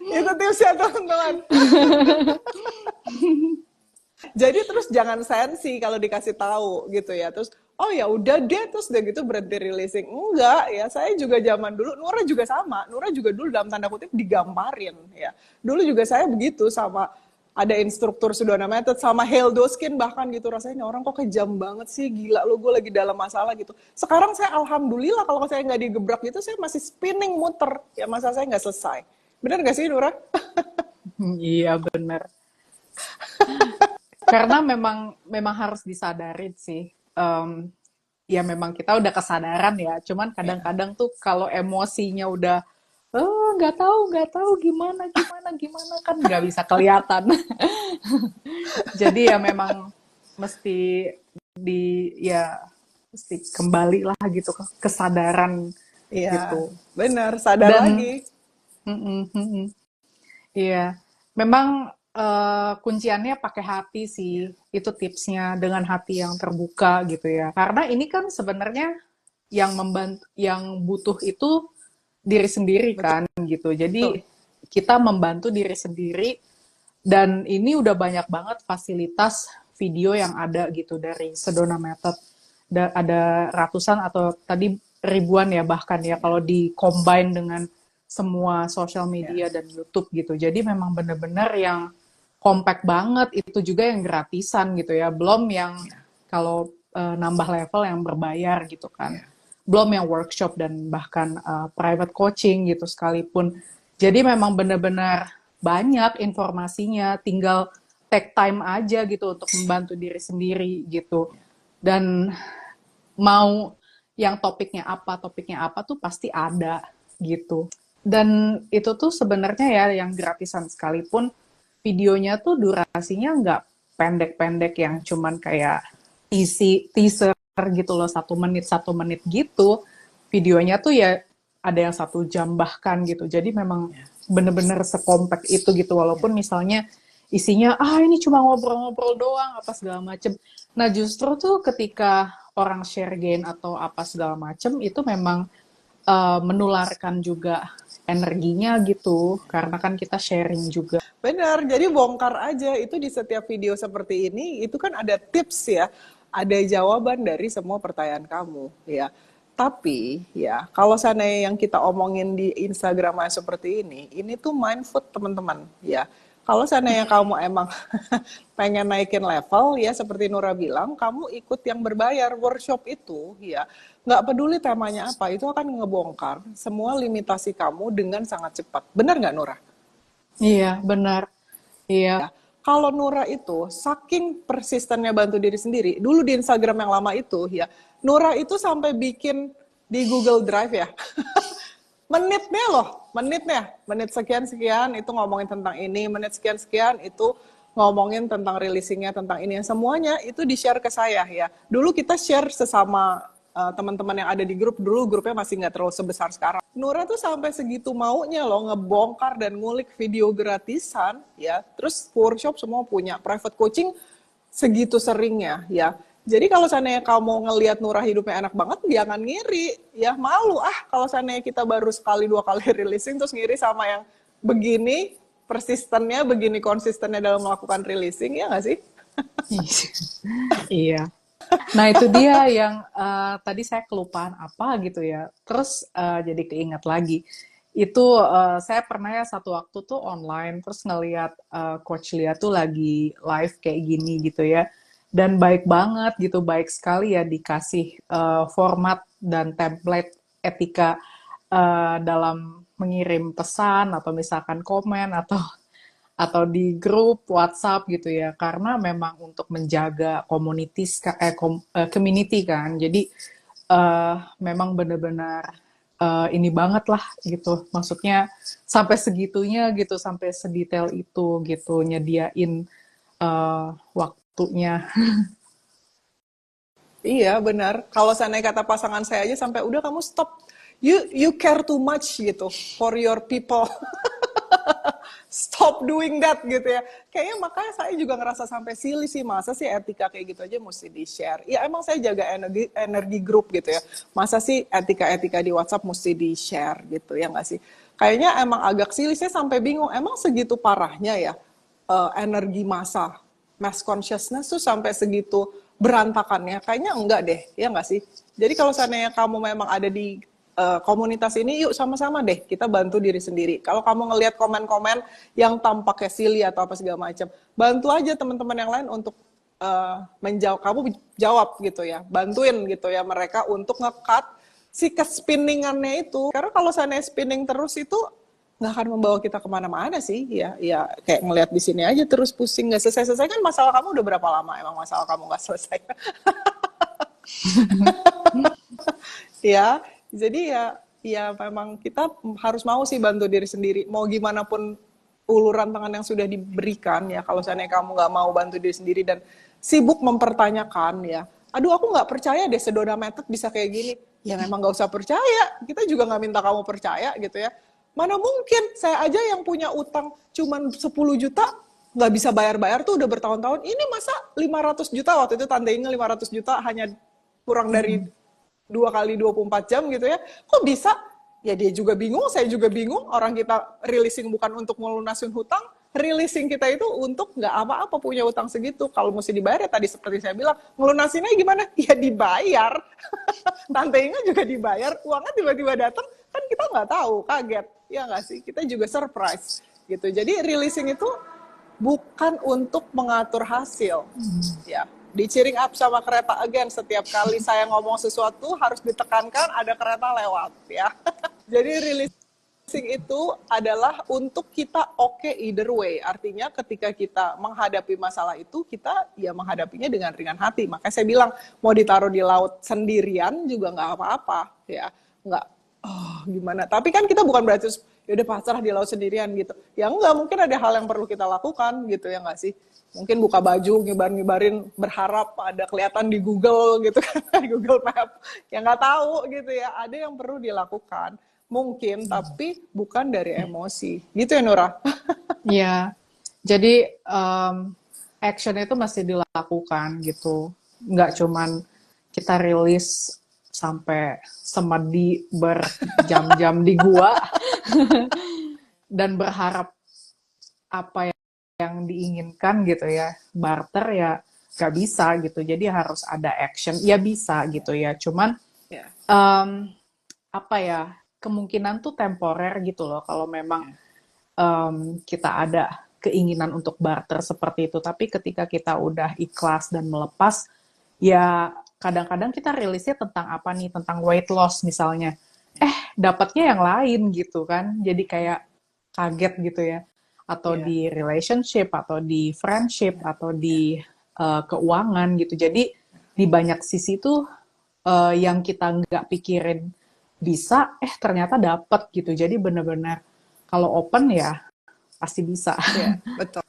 Itu tipsnya teman-teman. Jadi terus jangan sensi kalau dikasih tahu gitu ya. Terus oh ya udah deh, terus udah gitu berhenti releasing. Enggak ya, saya juga zaman dulu, Nura juga sama. Nura juga dulu dalam tanda kutip digamparin ya. Dulu juga saya begitu sama ada instruktur Sedona Method sama Hale Doskin bahkan gitu, rasanya orang kok kejam banget sih, gila lo, gue lagi dalam masalah gitu. Sekarang saya alhamdulillah kalau saya nggak digebrak gitu, saya masih spinning muter ya, masalah saya nggak selesai. Bener nggak sih Nura? Iya bener. Karena memang harus disadarin sih. Ya memang kita udah kesadaran ya. Cuman kadang-kadang tuh kalau emosinya udah nggak tahu gimana kan nggak bisa kelihatan. Jadi ya memang mesti mesti kembali lah gitu ke kesadaran gitu. Bener, sadar lagi. Iya, memang kunciannya pakai hati sih. Itu tipsnya, dengan hati yang terbuka gitu ya. Karena ini kan sebenarnya yang butuh itu diri sendiri Betul. kan gitu. Jadi kita membantu diri sendiri, dan ini udah banyak banget fasilitas video yang ada gitu dari Sedona Method. Ada ratusan atau tadi ribuan ya bahkan ya kalau di-combine dengan semua sosial media dan YouTube gitu. Jadi memang benar-benar yang compact banget, itu juga yang gratisan gitu ya. Belum yang kalau nambah level yang berbayar gitu kan. Belum yang workshop dan bahkan private coaching gitu sekalipun. Jadi memang benar-benar banyak informasinya, tinggal take time aja gitu untuk membantu diri sendiri gitu. Dan mau yang topiknya apa tuh pasti ada gitu. Dan itu tuh sebenarnya ya yang gratisan sekalipun videonya tuh durasinya nggak pendek-pendek yang cuman kayak teaser gitu loh, 1 menit gitu. Videonya tuh ya ada yang 1 jam bahkan gitu. Jadi memang bener-bener sekompak itu gitu. Walaupun misalnya isinya ini cuma ngobrol-ngobrol doang apa segala macem. Nah justru tuh ketika orang share gain atau apa segala macem itu memang menularkan juga energinya gitu, karena kan kita sharing juga. Benar, jadi bongkar aja itu di setiap video seperti ini, itu kan ada tips ya, ada jawaban dari semua pertanyaan kamu ya. Tapi ya, kalau seandainya yang kita omongin di Instagram seperti ini tuh mindful teman-teman ya. Kalau seandainya kamu emang pengen naikin level ya seperti Nura bilang, kamu ikut yang berbayar workshop itu ya. Nggak peduli temanya apa, itu akan ngebongkar semua limitasi kamu dengan sangat cepat. Benar nggak Nura? Iya, benar. Iya. Kalau Nura itu saking persistennya bantu diri sendiri, dulu di Instagram yang lama itu ya, Nura itu sampai bikin di Google Drive ya. Menit sekian-sekian itu ngomongin tentang ini, menit sekian-sekian itu ngomongin tentang releasingnya, tentang ini, semuanya itu di-share ke saya ya. Dulu kita share sesama teman-teman yang ada di grup, dulu grupnya masih nggak terlalu sebesar sekarang. Nura tuh sampai segitu maunya loh ngebongkar dan ngulik video gratisan ya, terus workshop semua punya, private coaching segitu seringnya ya. Jadi kalau seandainya kamu ngelihat Nura hidupnya enak banget, jangan ngiri ya, malu kalau seandainya kita baru sekali 2 kali releasing terus ngiri sama yang begini persistennya, begini konsistennya dalam melakukan releasing, ya nggak sih? Iya. Nah itu dia yang tadi saya kelupaan apa gitu ya. Terus jadi keinget lagi. Itu saya pernah ya satu waktu tuh online, terus ngeliat Coach Lia tuh lagi live kayak gini gitu ya. Dan baik banget gitu, baik sekali ya dikasih format dan template etika dalam mengirim pesan atau misalkan komen atau di grup WhatsApp gitu ya, karena memang untuk menjaga community kan, jadi memang benar-benar ini banget lah gitu, maksudnya sampai segitunya gitu, sampai sedetail itu gitu, nyediain waktunya. Iya benar. Kalau seandainya kata pasangan saya aja sampai udah kamu stop, you care too much gitu for your people. Stop doing that gitu ya. Kayaknya makanya saya juga ngerasa sampai silly sih, masa sih etika kayak gitu aja mesti di-share. Ya emang saya jaga energi grup gitu ya. Masa sih etika-etika di WhatsApp mesti di-share gitu ya nggak sih? Kayaknya emang agak silly, saya sampai bingung. Emang segitu parahnya ya energi massa, mass consciousness tuh sampai segitu berantakannya? Kayaknya enggak deh, ya nggak sih? Jadi kalau seandainya kamu memang ada di komunitas ini, yuk sama-sama deh kita bantu diri sendiri. Kalau kamu ngelihat komen-komen yang tampaknya silly atau apa segala macam, bantu aja teman-teman yang lain untuk menjawab, kamu jawab gitu ya, bantuin gitu ya mereka untuk nge-cut si kespinningannya itu. Karena kalau seandainya spinning terus itu nggak akan membawa kita kemana-mana sih, ya kayak ngelihat di sini aja terus pusing nggak selesai-selesai. Kan masalah kamu udah berapa lama emang masalah kamu nggak selesai? Ya. Jadi ya memang kita harus mau sih bantu diri sendiri. Mau gimana pun uluran tangan yang sudah diberikan ya. Kalau seandainya kamu nggak mau bantu diri sendiri dan sibuk mempertanyakan ya. Aduh aku nggak percaya deh Sedona Method bisa kayak gini. Ya memang nggak usah percaya. Kita juga nggak minta kamu percaya gitu ya. Mana mungkin saya aja yang punya utang cuman 10 juta nggak bisa bayar-bayar tuh udah bertahun-tahun. Ini masa 500 juta, waktu itu Tante Inge 500 juta hanya kurang dari 2 kali 24 jam gitu ya. Kok bisa? Ya dia juga bingung, saya juga bingung. Orang kita releasing bukan untuk melunasin hutang, releasing kita itu untuk nggak apa-apa punya hutang segitu. Kalau mesti dibayar ya tadi seperti saya bilang, ngelunasinnya gimana? Ya dibayar. Tante Inge juga dibayar, uangnya tiba-tiba datang, kan kita nggak tahu, kaget. Ya nggak sih? Kita juga surprise gitu. Jadi releasing itu bukan untuk mengatur hasil, ya. Di cheering up sama kereta again, setiap kali saya ngomong sesuatu harus ditekankan ada kereta lewat, ya. Jadi releasing itu adalah untuk kita oke either way. Artinya ketika kita menghadapi masalah itu, kita ya menghadapinya dengan ringan hati. Makanya saya bilang mau ditaruh di laut sendirian juga nggak apa-apa, ya. Nggak, oh gimana. Tapi kan kita bukan berarti ya udah pasrah di laut sendirian gitu. Ya enggak, mungkin ada hal yang perlu kita lakukan gitu ya nggak sih? Mungkin buka baju, ngibarin berharap ada kelihatan di Google gitu kan, di Google Map. Ya nggak tahu gitu ya, ada yang perlu dilakukan. Mungkin, tapi bukan dari emosi. Gitu ya Nora? Iya, jadi action itu masih dilakukan gitu. Nggak cuman kita rilis sampai semedi berjam-jam di gua dan berharap apa yang diinginkan gitu ya, barter ya nggak bisa gitu. Jadi harus ada action, ya bisa gitu ya. Cuman Ya. apa ya, kemungkinan tuh temporer gitu loh kalau memang kita ada keinginan untuk barter seperti itu. Tapi ketika kita udah ikhlas dan melepas, ya kadang-kadang kita rilisnya tentang apa nih, tentang weight loss misalnya. Dapatnya yang lain gitu kan. Jadi kayak kaget gitu ya. Atau di relationship, atau di friendship, atau di keuangan gitu. Jadi di banyak sisi tuh yang kita nggak pikirin bisa, ternyata dapat gitu. Jadi benar-benar kalau open ya pasti bisa. Iya, betul.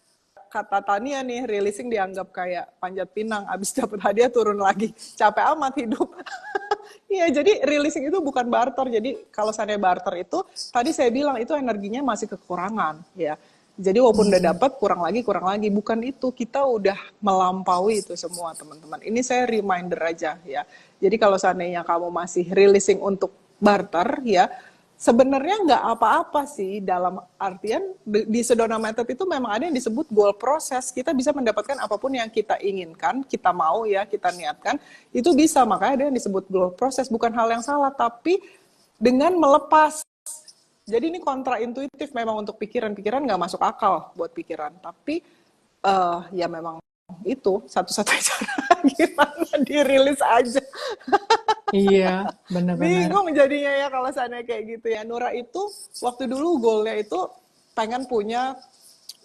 Kata Tania nih, releasing dianggap kayak panjat pinang, abis dapat hadiah turun lagi. Capek amat hidup. Iya, jadi releasing itu bukan barter. Jadi kalau saya barter itu, tadi saya bilang itu energinya masih kekurangan. Ya. Jadi walaupun udah dapat, kurang lagi. Bukan itu, kita udah melampaui itu semua teman-teman. Ini saya reminder aja ya. Jadi kalau seandainya kamu masih releasing untuk barter ya, sebenarnya nggak apa-apa sih, dalam artian di Sedona Method itu memang ada yang disebut goal process. Kita bisa mendapatkan apapun yang kita inginkan, kita mau ya, kita niatkan, itu bisa. Makanya ada yang disebut goal process, bukan hal yang salah, tapi dengan melepas. Jadi ini kontraintuitif memang untuk pikiran nggak masuk akal buat pikiran. Tapi ya memang itu satu-satunya cara, gimana dirilis aja. Iya, benar-benar. Bingung jadinya ya kalau sana kayak gitu ya. Nora itu waktu dulu goalnya itu pengen punya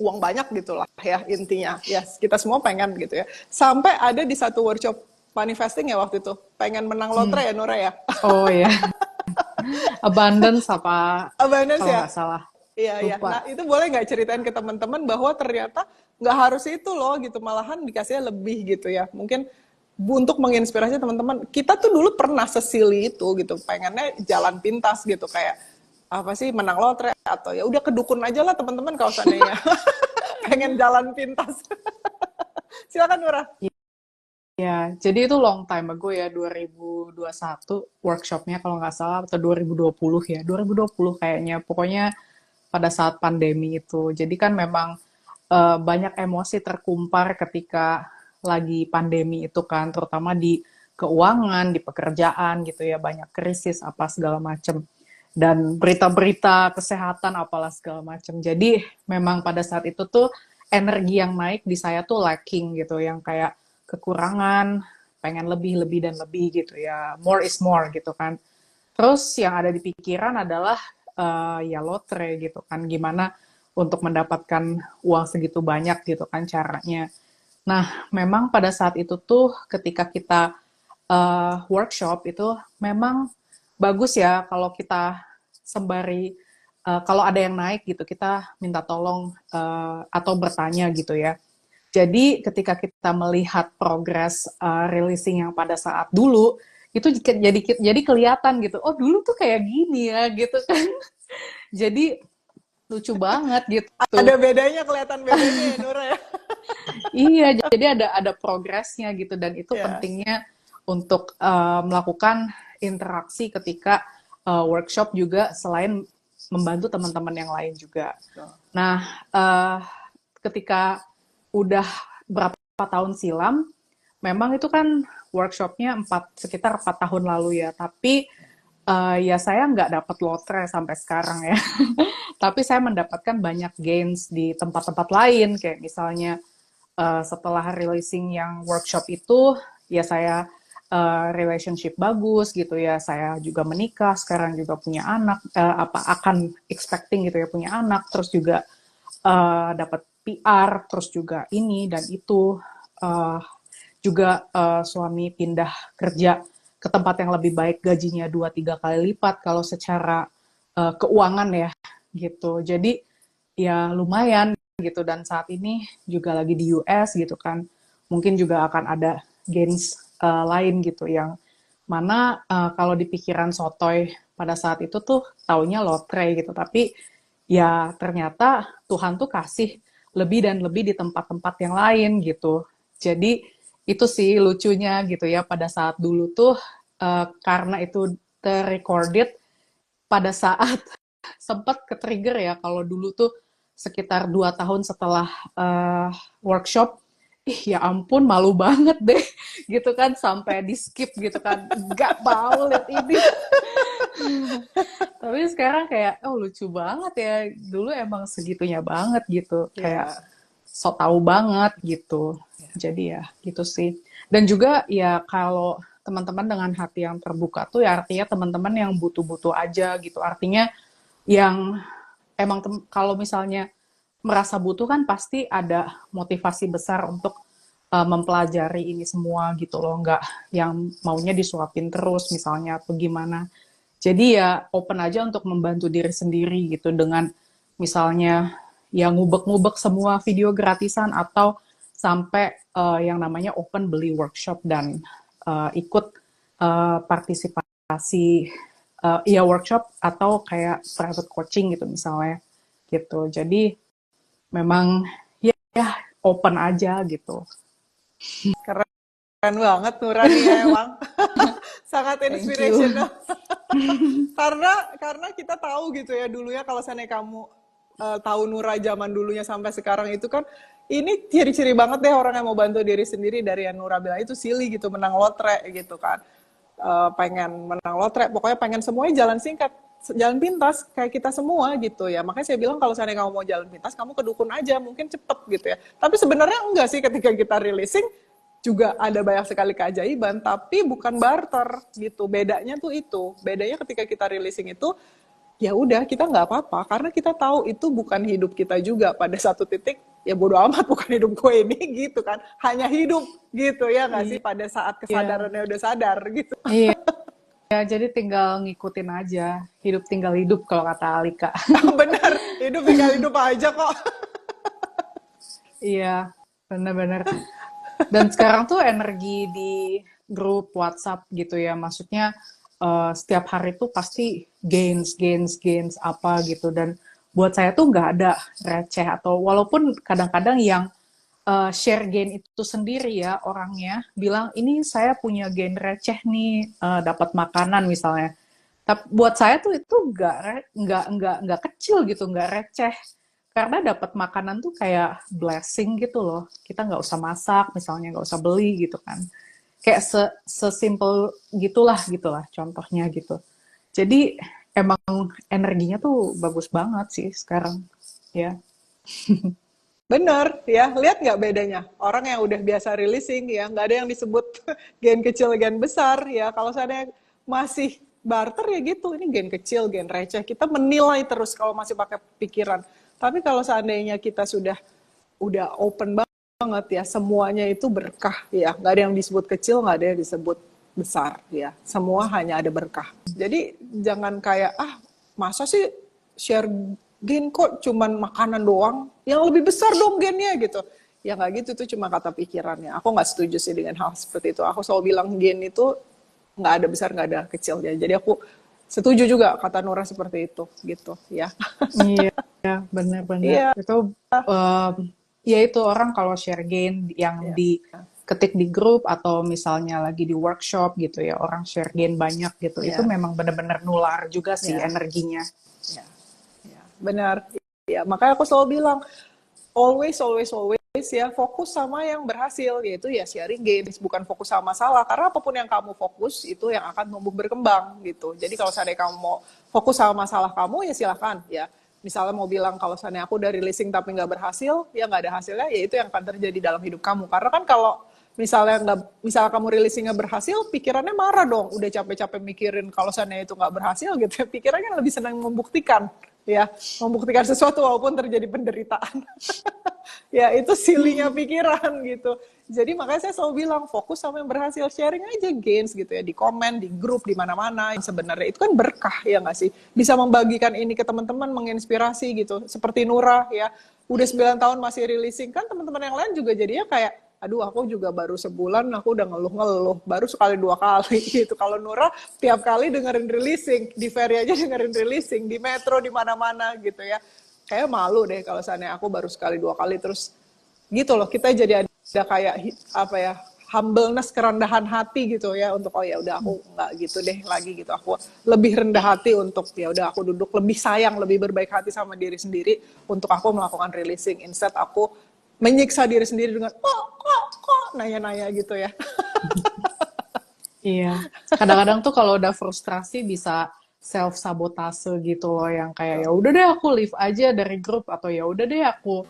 uang banyak gitulah ya intinya. Ya kita semua pengen gitu ya. Sampai ada di satu workshop manifesting ya waktu itu. Pengen menang lotre ya Nora ya. Oh ya. Abundance apa? Abundance kalau ya. nggak salah. Iya, iya. Lupa. Nah, itu boleh nggak ceritain ke teman-teman bahwa ternyata nggak harus itu loh gitu, malahan dikasihnya lebih gitu ya. Mungkin untuk menginspirasi teman-teman, kita tuh dulu pernah sesili itu gitu, pengennya jalan pintas gitu, kayak apa sih, menang lotre atau ya udah ke dukun aja lah teman-teman kalau seandainya pengen jalan pintas. Silakan Nora. Ya, jadi itu long time ago ya, 2021 workshopnya kalau nggak salah, atau 2020 ya, 2020 kayaknya, pokoknya pada saat pandemi itu. Jadi kan memang banyak emosi terkumpar ketika lagi pandemi itu kan, terutama di keuangan, di pekerjaan gitu ya, banyak krisis apa segala macem. Dan berita-berita kesehatan apalah segala macem. Jadi memang pada saat itu tuh energi yang naik di saya tuh lacking gitu, yang kayak kekurangan, pengen lebih dan lebih gitu ya, more is more gitu kan. Terus yang ada di pikiran adalah ya lotre gitu kan, gimana untuk mendapatkan uang segitu banyak gitu kan caranya. Nah, memang pada saat itu tuh ketika kita workshop itu memang bagus ya kalau kita sembari kalau ada yang naik gitu, kita minta tolong atau bertanya gitu ya. Jadi ketika kita melihat progres releasing yang pada saat dulu, itu jadi kelihatan gitu, oh dulu tuh kayak gini ya gitu kan. Jadi lucu banget gitu. Ada bedanya, kelihatan bedanya ya Nura ya. Iya, jadi ada progresnya gitu, dan itu Ya. pentingnya untuk melakukan interaksi ketika workshop juga, selain membantu teman-teman yang lain juga. Nah, ketika udah berapa tahun silam, memang itu kan workshopnya sekitar 4 tahun lalu ya, tapi ya saya nggak dapat lotre sampai sekarang ya. Tapi saya mendapatkan banyak gains di tempat-tempat lain, kayak misalnya setelah releasing yang workshop itu, ya saya relationship bagus gitu ya, saya juga menikah, sekarang juga punya anak, akan expecting gitu ya punya anak, terus juga dapat PR, terus juga ini dan itu, juga suami pindah kerja ke tempat yang lebih baik, gajinya 2-3 kali lipat kalau secara keuangan ya gitu. Jadi ya lumayan gitu, dan saat ini juga lagi di US gitu kan. Mungkin juga akan ada gains lain gitu, yang mana kalau di pikiran sotoy pada saat itu tuh taunya lotre gitu, tapi ya ternyata Tuhan tuh kasih lebih dan lebih di tempat-tempat yang lain gitu. Jadi itu sih lucunya gitu ya, pada saat dulu tuh karena itu terrecorded pada saat sempat ke-trigger ya, kalau dulu tuh sekitar 2 tahun setelah workshop, ya ampun malu banget deh gitu kan, sampai di skip gitu kan, nggak mau lihat ini. Tapi sekarang kayak lucu banget ya, dulu emang segitunya banget gitu, kayak so tahu banget gitu. Jadi ya gitu sih. Dan juga ya kalau teman-teman dengan hati yang terbuka tuh ya artinya teman-teman yang butuh-butuh aja gitu. Artinya yang emang kalau misalnya merasa butuh kan pasti ada motivasi besar untuk mempelajari ini semua gitu loh, nggak yang maunya disuapin terus misalnya atau gimana. Jadi ya open aja untuk membantu diri sendiri gitu, dengan misalnya ya ngubek-ngubek semua video gratisan, atau sampai yang namanya open beli workshop dan ikut partisipasi ya workshop atau kayak private coaching gitu misalnya gitu. Jadi memang ya open aja gitu. Keren banget Nurani ya emang. Sangat inspirational. karena kita tahu gitu ya dulu ya, kalau seandainya kamu tahu Nura zaman dulunya sampai sekarang itu kan, ini ciri-ciri banget deh orang yang mau bantu diri sendiri. Dari yang Nura bilang itu silly gitu, menang lotre gitu kan. Pengen menang lotre, pokoknya pengen semuanya jalan singkat, jalan pintas kayak kita semua gitu ya. Makanya saya bilang kalau seandainya kamu mau jalan pintas, kamu ke dukun aja, mungkin cepet gitu ya. Tapi sebenarnya enggak sih, ketika kita releasing juga ada banyak sekali keajaiban, tapi bukan barter gitu. Bedanya tuh itu. Bedanya ketika kita releasing itu, ya udah kita nggak apa-apa, karena kita tahu itu bukan hidup kita juga. Pada satu titik, ya bodo amat, bukan hidup gue ini gitu kan. Hanya hidup gitu ya nggak sih, pada saat kesadarannya udah sadar gitu. Iya. Ya, jadi tinggal ngikutin aja. Hidup tinggal hidup kalau kata Alika. Bener, hidup tinggal hidup aja kok. Iya, benar-benar. Dan sekarang tuh energi di grup WhatsApp gitu ya, maksudnya setiap hari tuh pasti gains apa gitu. Dan buat saya tuh nggak ada receh, atau walaupun kadang-kadang yang share gain itu sendiri ya, orangnya bilang ini saya punya gain receh nih, dapat makanan misalnya. Tapi buat saya tuh itu nggak kecil gitu, nggak receh. Karena dapat makanan tuh kayak blessing gitu loh. Kita nggak usah masak, misalnya nggak usah beli gitu kan. Kayak sesimpel gitulah contohnya gitu. Jadi emang energinya tuh bagus banget sih sekarang ya. Bener ya, lihat nggak bedanya? Orang yang udah biasa releasing ya, nggak ada yang disebut gain kecil, gain besar ya. Kalau saya masih barter ya gitu, ini gain kecil, gain receh. Kita menilai terus kalau masih pakai pikiran. Tapi kalau seandainya kita udah open banget ya, semuanya itu berkah ya. Nggak ada yang disebut kecil, nggak ada yang disebut besar ya. Semua hanya ada berkah. Jadi jangan kayak, masa sih share gain kok cuman makanan doang? Yang lebih besar dong gainnya gitu. Ya nggak gitu, itu cuma kata pikirannya. Aku nggak setuju sih dengan hal seperti itu. Aku selalu bilang gain itu nggak ada besar, nggak ada kecilnya. Jadi aku Setuju juga kata Nura seperti itu, gitu ya. Iya, benar-benar. Iya, Itu ya itu orang kalau share gain yang iya, diketik di grup atau misalnya lagi di workshop gitu ya, orang share gain banyak gitu. Itu iya, memang benar-benar nular juga sih iya, energinya. iya, iya. Benar. Ya, makanya aku selalu bilang, always, always, always ya fokus sama yang berhasil, yaitu ya sharing gains, bukan fokus sama masalah. Karena apapun yang kamu fokus itu yang akan tumbuh berkembang gitu. Jadi kalau seandainya kamu mau fokus sama masalah kamu ya silahkan ya. Misalnya mau bilang kalau seandainya aku udah releasing tapi nggak berhasil, ya nggak ada hasilnya, ya itu yang akan terjadi dalam hidup kamu. Karena kan kalau misalnya kamu releasingnya berhasil, pikirannya marah dong. Udah capek-capek mikirin kalau seandainya itu nggak berhasil gitu, pikirannya lebih senang membuktikan ya, membuktikan sesuatu walaupun terjadi penderitaan. Ya itu silinya pikiran gitu. Jadi makanya saya selalu bilang fokus sama yang berhasil, sharing aja gains gitu ya, di komen, di grup, di mana-mana. Sebenarnya itu kan berkah ya nggak sih? Bisa membagikan ini ke teman-teman, menginspirasi gitu. Seperti Nura ya, udah 9 tahun masih releasing, kan teman-teman yang lain juga jadinya kayak, aduh aku juga baru sebulan aku udah ngeluh-ngeluh, baru sekali 2 kali gitu. Kalau Nura tiap kali dengerin releasing, di Ferry aja dengerin releasing, di Metro, di mana-mana gitu ya. Kayak malu deh kalau seandainya aku baru sekali 2 kali terus gitu loh. Kita jadi ada kayak apa ya, humbleness, kerendahan hati gitu ya, untuk oh ya udah aku nggak gitu deh lagi gitu. Aku lebih rendah hati untuk ya udah aku duduk lebih sayang, lebih berbaik hati sama diri sendiri untuk aku melakukan releasing, instead aku menyiksa diri sendiri dengan kok nanya-nanya gitu ya. Iya. Kadang-kadang tuh kalau udah frustrasi bisa self sabotase gitu loh, yang kayak ya udah deh aku leave aja dari grup, atau ya udah deh aku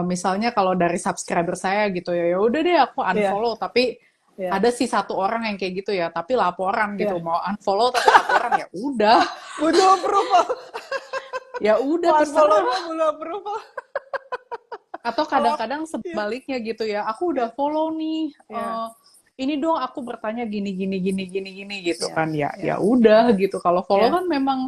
misalnya kalau dari subscriber saya gitu ya, ya udah deh aku Iya, unfollow. Tapi iya, ada sih satu orang yang kayak gitu ya, tapi laporan gitu, iya. mau unfollow tapi laporan, ya udah. Butuh approval. Ya udah Unfollow terserah. emang butuh approval. Atau Kalau kadang-kadang iya, sebaliknya gitu ya, aku udah follow nih, iya, ini dong aku bertanya gini gini gini gini gini gitu iya, kan, ya iya, ya udah gitu. Kalau follow iya. kan memang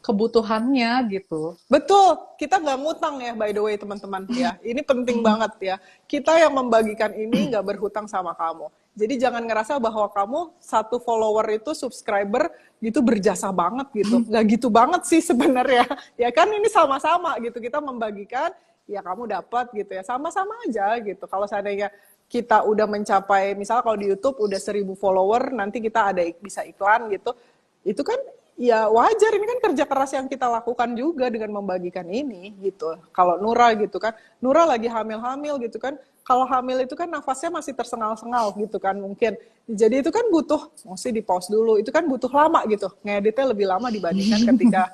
kebutuhannya gitu. Betul, kita nggak ngutang ya, by the way teman-teman ya. Ini penting banget ya. Kita yang membagikan ini nggak berhutang sama kamu. Jadi jangan ngerasa bahwa kamu satu follower itu subscriber gitu berjasa banget gitu. Nggak gitu banget sih sebenarnya. Ya kan ini sama-sama gitu. Kita membagikan, ya kamu dapat gitu ya. Sama-sama aja gitu. Kalau seandainya kita udah mencapai, misalnya kalau di YouTube udah 1.000 follower, nanti kita ada bisa iklan gitu. Itu kan ya wajar, ini kan kerja keras yang kita lakukan juga dengan membagikan ini gitu. Kalau Nura gitu kan, Nura lagi hamil-hamil gitu kan, kalau hamil itu kan nafasnya masih tersengal-sengal gitu kan mungkin. Jadi itu kan butuh, mesti di pause dulu, itu kan butuh lama gitu, ngeditnya lebih lama dibandingkan ketika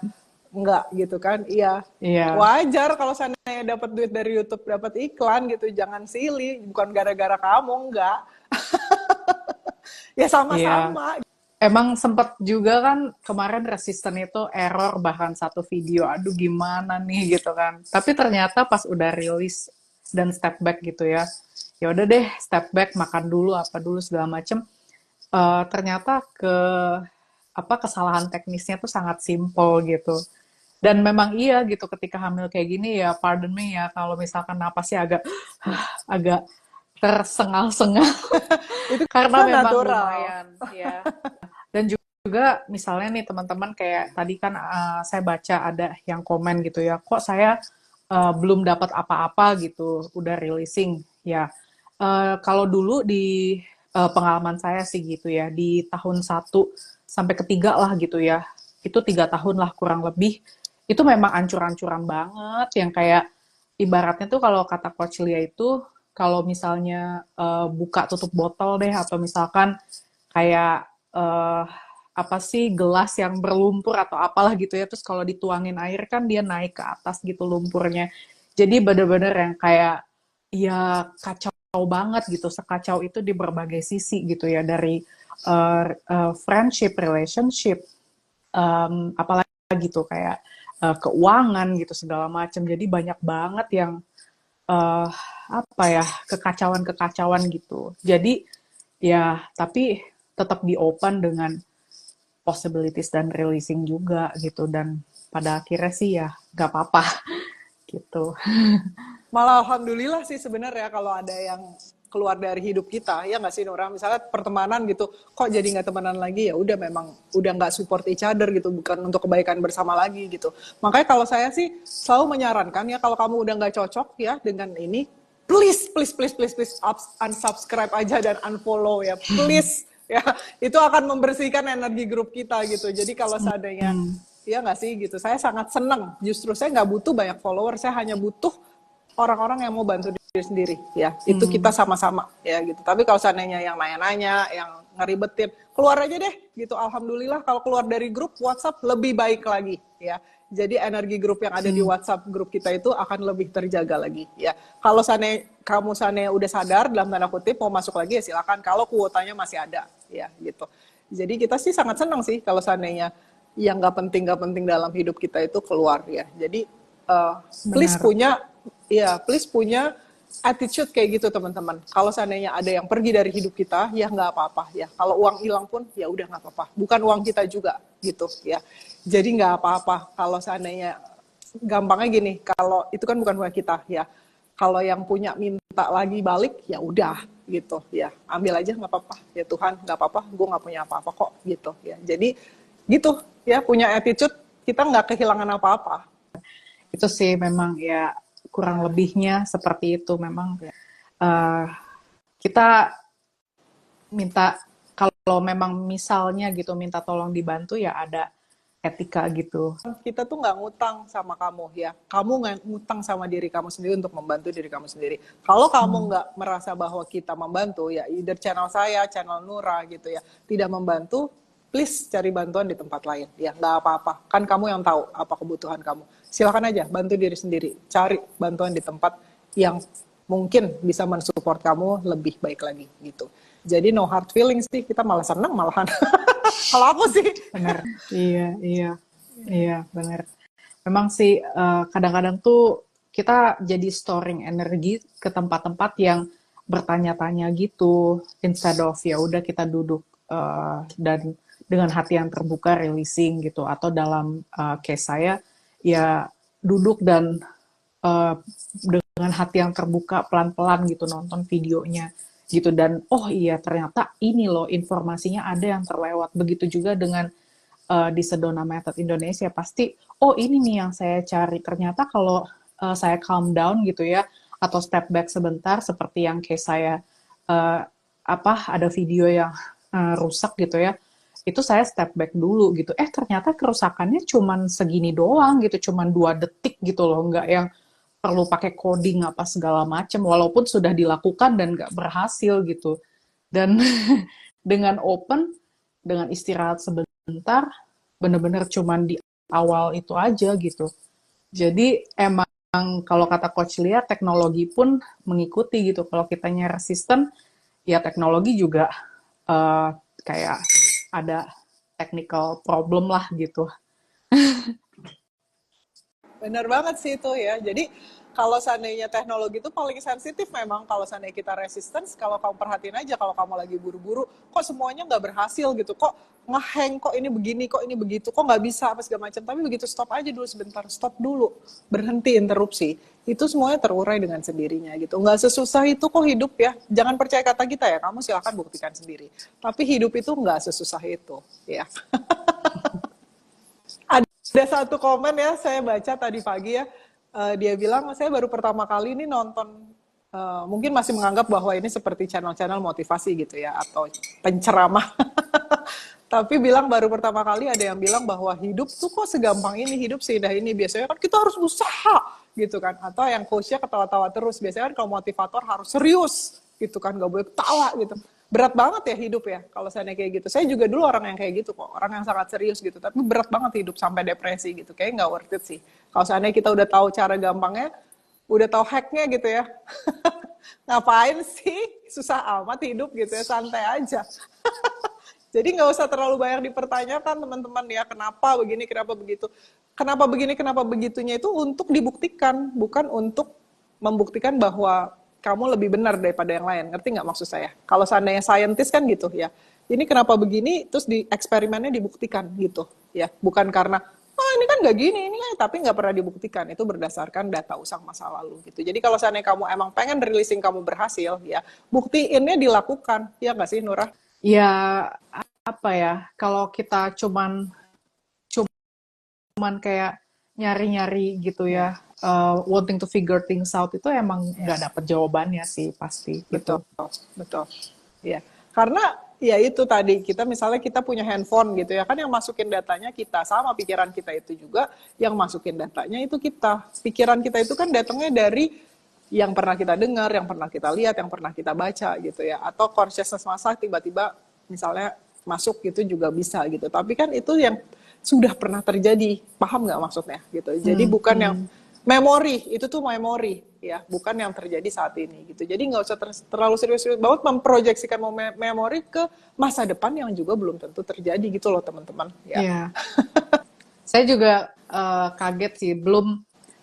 enggak gitu kan. Iya, Iya, wajar kalau seandainya dapat duit dari YouTube, dapat iklan gitu, jangan silih, bukan gara-gara kamu, enggak. Ya iya. sama-sama. Emang sempet juga kan kemarin resisten itu error bahkan satu video. Aduh gimana nih gitu kan. Tapi ternyata pas udah rilis dan step back gitu ya. Ya udah deh step back, makan dulu apa dulu segala macem. Ternyata kesalahan teknisnya tuh sangat simple gitu. Dan memang iya gitu, ketika hamil kayak gini ya, pardon me ya kalau misalkan napasnya agak agak tersengal-sengal Itu karena kan memang natural. lumayan ya. Dan juga misalnya nih teman-teman, kayak tadi kan saya baca ada yang komen gitu ya, kok saya belum dapat apa-apa gitu, udah releasing ya. Kalau dulu di pengalaman saya sih gitu ya, di tahun 1 sampai ke 3 lah gitu ya, itu 3 tahun lah kurang lebih, itu memang ancur-ancuran banget, yang kayak ibaratnya tuh kalau kata Coach Lia itu, kalau misalnya buka tutup botol deh, atau misalkan kayak eh, apa sih, gelas yang berlumpur atau apalah gitu ya, terus kalau dituangin air kan dia naik ke atas gitu lumpurnya. Jadi bener-bener yang kayak ya kacau banget gitu, sekacau itu di berbagai sisi gitu ya, dari friendship, relationship, apalagi gitu kayak keuangan gitu segala macam. Jadi banyak banget yang eh, apa ya, kekacauan-kekacauan gitu. Jadi ya tapi tetap di open dengan possibilities dan releasing juga gitu, dan pada akhirnya sih ya nggak apa-apa gitu. Malah alhamdulillah sih sebenarnya kalau ada yang keluar dari hidup kita, ya nggak sih Nora? Misalnya pertemanan gitu, kok jadi nggak temenan lagi, ya udah memang udah nggak support each other gitu, bukan untuk kebaikan bersama lagi gitu. Makanya kalau saya sih selalu menyarankan ya, kalau kamu udah nggak cocok ya dengan ini, please unsubscribe aja dan unfollow ya, please ya. Itu akan membersihkan energi grup kita gitu. Jadi kalau seandainya ya nggak sih gitu, saya sangat senang. Justru saya nggak butuh banyak follower, saya hanya butuh orang-orang yang mau bantu diri sendiri ya. Itu kita sama-sama ya gitu. Tapi kalau seandainya yang nanya-nanya, yang ngeribetin, keluar aja deh gitu. Alhamdulillah kalau keluar dari grup WhatsApp lebih baik lagi ya. Jadi energi grup yang ada di WhatsApp grup kita itu akan lebih terjaga lagi ya. Kalau kamu udah sadar dalam tanda kutip mau masuk lagi ya silakan. Kalau kuotanya masih ada ya gitu. Jadi kita sih sangat senang sih kalau seandainya yang nggak penting dalam hidup kita itu keluar ya. Jadi please punya attitude kayak gitu teman-teman. Kalau seandainya ada yang pergi dari hidup kita, ya nggak apa-apa ya. Kalau uang hilang pun, ya udah nggak apa-apa. Bukan uang kita juga gitu ya. Jadi nggak apa-apa. Kalau seandainya gampangnya gini, kalau itu kan bukan uang kita ya. Kalau yang punya minta lagi balik, ya udah gitu ya. Ambil aja nggak apa-apa. Ya Tuhan nggak apa-apa, gue nggak punya apa-apa kok gitu ya. Jadi gitu ya, punya attitude, kita nggak kehilangan apa-apa. Itu sih memang ya kurang lebihnya seperti itu. Memang kita minta, kalau memang misalnya gitu minta tolong dibantu ya ada etika gitu. Kita tuh nggak ngutang sama kamu ya. Kamu nggak ngutang sama diri kamu sendiri untuk membantu diri kamu sendiri. Kalau kamu nggak merasa bahwa kita membantu ya, either channel saya, channel Nura gitu ya, tidak membantu, please cari bantuan di tempat lain ya, nggak apa-apa. Kan kamu yang tahu apa kebutuhan kamu. Silakan aja bantu diri sendiri. Cari bantuan di tempat yang mungkin bisa mensupport kamu lebih baik lagi gitu. Jadi no hard feelings sih, kita malah seneng malahan. Kalau aku sih. Bener. Iya, bener. Memang sih kadang-kadang tuh kita jadi storing energi ke tempat-tempat yang bertanya-tanya gitu, instead of ya udah kita duduk dan dengan hati yang terbuka releasing gitu. Atau dalam case saya ya duduk dan dengan hati yang terbuka pelan-pelan gitu nonton videonya gitu, dan oh iya ternyata ini loh informasinya ada yang terlewat. Begitu juga dengan di Sedona Method Indonesia, pasti oh ini nih yang saya cari. Ternyata kalau saya calm down gitu ya, atau step back sebentar seperti yang case saya ada video yang rusak gitu ya, itu saya step back dulu gitu. Ternyata kerusakannya cuman segini doang gitu, cuman 2 detik gitu loh, nggak yang perlu pakai coding apa segala macam, walaupun sudah dilakukan dan nggak berhasil gitu. Dan dengan open, dengan istirahat sebentar, bener-bener cuman di awal itu aja gitu. Jadi emang kalau kata Coach Lia, teknologi pun mengikuti gitu. Kalau kitanya resisten, ya teknologi juga kayak ada technical problem lah gitu. Bener banget sih itu ya. Jadi kalau seandainya teknologi itu paling sensitif memang kalau seandainya kita resistance, kalau kamu perhatiin aja kalau kamu lagi buru-buru, kok semuanya nggak berhasil gitu, kok ngehang, kok ini begini, kok ini begitu, kok nggak bisa, apa segala macam. Tapi begitu stop aja dulu sebentar, stop dulu, berhenti interupsi, itu semuanya terurai dengan sendirinya gitu. Nggak sesusah itu kok hidup ya. Jangan percaya kata kita ya, kamu silakan buktikan sendiri. Tapi hidup itu nggak sesusah itu ya. Ada satu komen ya, saya baca tadi pagi ya, dia bilang, saya baru pertama kali ini nonton, mungkin masih menganggap bahwa ini seperti channel-channel motivasi gitu ya, atau penceramah. Tapi bilang baru pertama kali ada yang bilang bahwa hidup tuh kok segampang ini, hidup seindah ini. Biasanya kan kita harus usaha gitu kan, atau yang coachnya ketawa-tawa terus. Biasanya kan kalau motivator harus serius gitu kan, gak boleh ketawa gitu. Berat banget ya hidup ya, kalau saya kayak gitu. Saya juga dulu orang yang kayak gitu kok, orang yang sangat serius gitu. Tapi berat banget hidup sampai depresi gitu. Kayaknya nggak worth it sih. Kalau seandainya kita udah tahu cara gampangnya, udah tahu hacknya gitu ya. Ngapain sih susah amat hidup gitu ya, santai aja. Jadi nggak usah terlalu banyak dipertanyakan teman-teman ya, kenapa begini, kenapa begitu. Kenapa begini, kenapa begitunya itu untuk dibuktikan, bukan untuk membuktikan bahwa kamu lebih benar daripada yang lain. Ngerti nggak maksud saya? Kalau seandainya scientist kan gitu ya. Ini kenapa begini, terus di eksperimennya dibuktikan gitu ya. Bukan karena, oh ini kan nggak gini, ini kan, tapi nggak pernah dibuktikan. Itu berdasarkan data usang masa lalu gitu. Jadi kalau seandainya kamu emang pengen releasing kamu berhasil, ya buktiinnya dilakukan, ya nggak sih Nurah? Ya, apa ya, kalau kita cuman kayak nyari-nyari gitu ya, wanting to figure things out, itu emang nggak dapet jawabannya sih pasti gitu. Betul, betul. Ya, karena ya itu tadi kita misalnya kita punya handphone gitu ya kan yang masukin datanya kita sama pikiran kita itu juga yang masukin datanya itu kita. Pikiran kita itu kan datangnya dari yang pernah kita dengar, yang pernah kita lihat, yang pernah kita baca gitu ya. Atau consciousness masa tiba-tiba misalnya masuk gitu juga bisa gitu. Tapi kan itu yang sudah pernah terjadi, paham nggak maksudnya gitu. Jadi bukan yang memori, itu tuh memori ya, bukan yang terjadi saat ini gitu. Jadi nggak usah terlalu serius-serius banget memproyeksikan memori ke masa depan yang juga belum tentu terjadi gitu loh teman-teman ya. Iya. Saya juga kaget sih,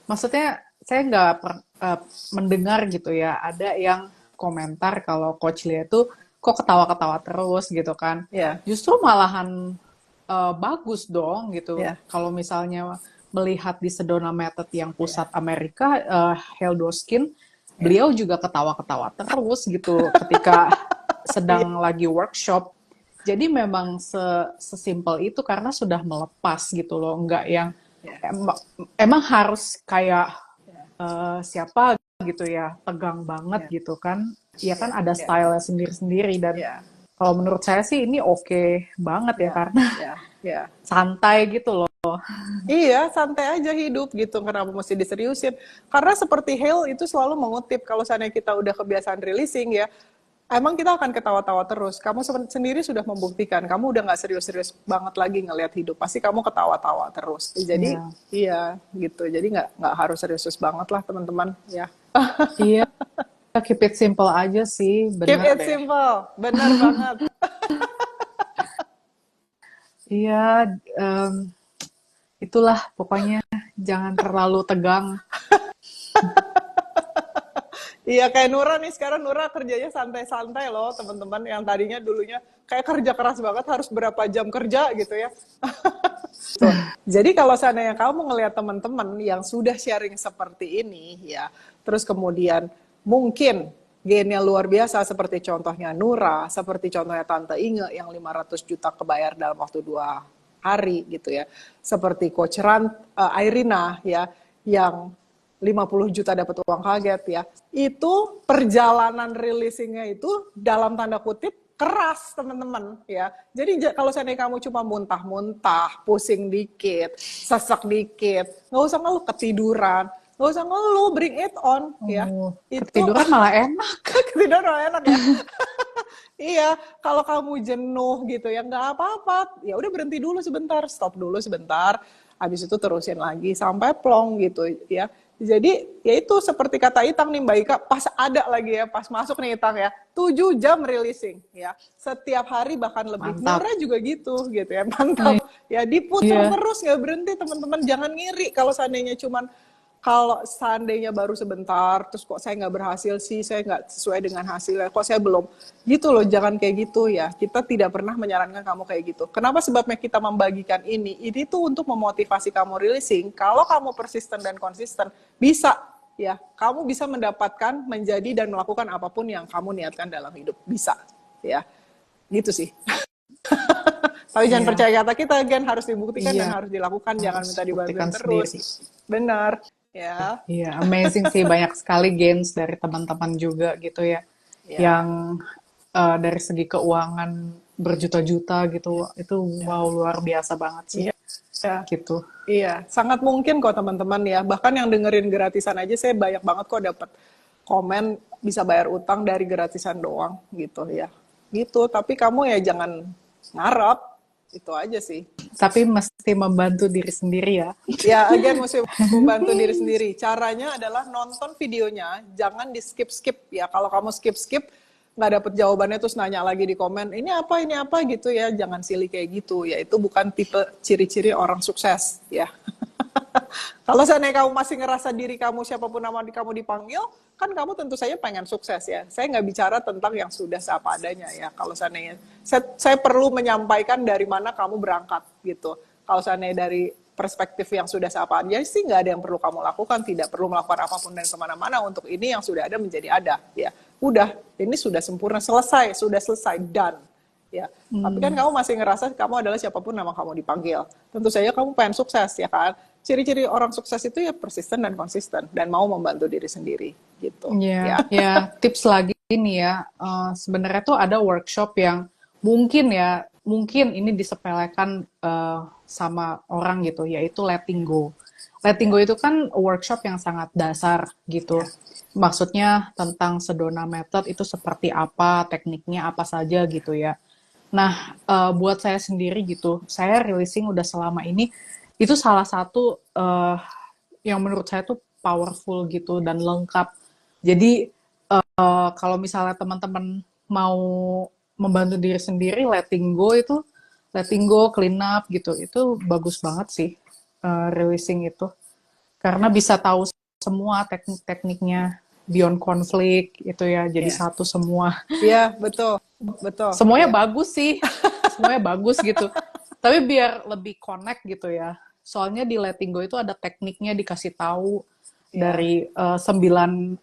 maksudnya saya nggak mendengar gitu ya, ada yang komentar kalau Coach Lia itu kok ketawa-ketawa terus gitu kan. Iya. Justru malahan bagus dong gitu. Iya. Kalau misalnya melihat di Sedona Method yang pusat Amerika, Heldoskin, beliau juga ketawa-ketawa terus gitu ketika sedang lagi workshop. Jadi memang sesimpel itu karena sudah melepas gitu loh, nggak yang emang harus kayak siapa gitu ya, tegang banget gitu kan. Ya kan ada style sendiri-sendiri dan kalau menurut saya sih ini oke banget ya karena santai gitu loh. Iya, santai aja hidup gitu. Kenapa mesti diseriusin? Karena seperti Hale itu selalu mengutip kalau seandainya kita udah kebiasaan releasing ya, emang kita akan ketawa-tawa terus. Kamu sendiri sudah membuktikan, kamu udah nggak serius-serius banget lagi ngelihat hidup. Pasti kamu ketawa-tawa terus. Jadi iya gitu. Jadi nggak harus serius banget lah teman-teman ya. Iya. Keep it simple aja sih, benar Keep it deh. simple, benar banget. Iya, itulah pokoknya jangan terlalu tegang. Iya kayak Nura nih, sekarang Nura kerjanya santai-santai loh teman-teman. Yang tadinya dulunya kayak kerja keras banget, harus berapa jam kerja gitu ya. Tuh. Jadi kalau seandainya kamu ngelihat teman-teman yang sudah sharing seperti ini ya, terus kemudian mungkin gainnya luar biasa seperti contohnya Nura, seperti contohnya Tante Inge yang 500 juta kebayar dalam waktu 2 hari gitu ya. Seperti Coach Irina ya yang 50 juta dapat uang kaget ya. Itu perjalanan releasingnya itu dalam tanda kutip keras teman-teman ya. Jadi kalau seandainya kamu cuma muntah-muntah, pusing dikit, sesek dikit, nggak usah ngeluh ketiduran. Gak usah ngeluh, bring it on ya. Ketiduran malah enak. Ketiduran malah enak ya. Iya, kalau kamu jenuh gitu ya nggak apa-apa. Ya udah berhenti dulu sebentar, stop dulu sebentar. Habis itu terusin lagi sampai plong gitu ya. Jadi ya itu seperti kata Itang nih Mbak Ika, pas ada lagi ya, pas masuk nih Itang ya, 7 jam releasing ya. Setiap hari bahkan lebih. Mantap. Nura juga gitu ya, mantap. Ya diputar terus nggak berhenti teman-teman, jangan ngiri kalau seandainya baru sebentar, terus kok saya nggak berhasil sih, saya nggak sesuai dengan hasilnya, kok saya belum. Gitu loh, jangan kayak gitu ya. Kita tidak pernah menyarankan kamu kayak gitu. Kenapa sebabnya kita membagikan ini? Ini tuh untuk memotivasi kamu releasing. Kalau kamu persisten dan konsisten, bisa ya. Kamu bisa mendapatkan, menjadi, dan melakukan apapun yang kamu niatkan dalam hidup. Bisa ya. Gitu sih. Tapi jangan percaya kata kita, Gen, harus dibuktikan dan harus dilakukan. Jangan minta dibantuin terus. Benar. Ya. Iya, amazing sih, banyak sekali gains dari teman-teman juga gitu ya, yang dari segi keuangan berjuta-juta gitu, itu wow luar biasa banget sih, gitu. Iya, sangat mungkin kok teman-teman ya, bahkan yang dengerin gratisan aja saya banyak banget kok dapat komen bisa bayar utang dari gratisan doang gitu ya, gitu. Tapi kamu ya jangan ngarep. Itu aja sih. Tapi mesti membantu diri sendiri ya. Ya, again mesti membantu diri sendiri. Caranya adalah nonton videonya, jangan di skip-skip ya. Kalau kamu skip-skip, nggak dapet jawabannya terus nanya lagi di komen, ini apa gitu ya. Jangan silih kayak gitu ya. Itu bukan tipe ciri-ciri orang sukses ya. Kalau seandainya kamu masih ngerasa diri kamu, siapapun nama kamu dipanggil, kan kamu tentu saja pengen sukses ya. Saya nggak bicara tentang yang sudah seapa adanya ya. Kalau seandainya, saya perlu menyampaikan dari mana kamu berangkat gitu. Kalau seandainya dari perspektif yang sudah seapa aja sih, nggak ada yang perlu kamu lakukan, tidak perlu melakukan apapun dan kemana-mana untuk ini yang sudah ada menjadi ada. Ya, udah, ini sudah sempurna, selesai, done. Ya, tapi kan kamu masih ngerasa kamu adalah siapapun nama kamu dipanggil. Tentu saja kamu pengen sukses, ya kan? Ciri-ciri orang sukses itu ya persisten dan konsisten dan mau membantu diri sendiri, gitu. Ya, tips lagi nih ya, sebenarnya tuh ada workshop yang mungkin ini disepelekan sama orang gitu, yaitu letting go. Letting go itu kan workshop yang sangat dasar gitu. Maksudnya tentang Sedona Method itu seperti apa, tekniknya apa saja gitu ya. Nah, buat saya sendiri gitu, saya releasing udah selama ini, itu salah satu yang menurut saya tuh powerful gitu dan lengkap. Jadi, kalau misalnya teman-teman mau membantu diri sendiri, letting go, clean up gitu, itu bagus banget sih releasing itu. Karena bisa tahu semua teknik-tekniknya beyond conflict itu ya, jadi satu semua. Iya, betul. Semuanya bagus sih, semuanya bagus gitu. Tapi biar lebih connect gitu ya. Soalnya di letting go itu ada tekniknya dikasih tahu dari 9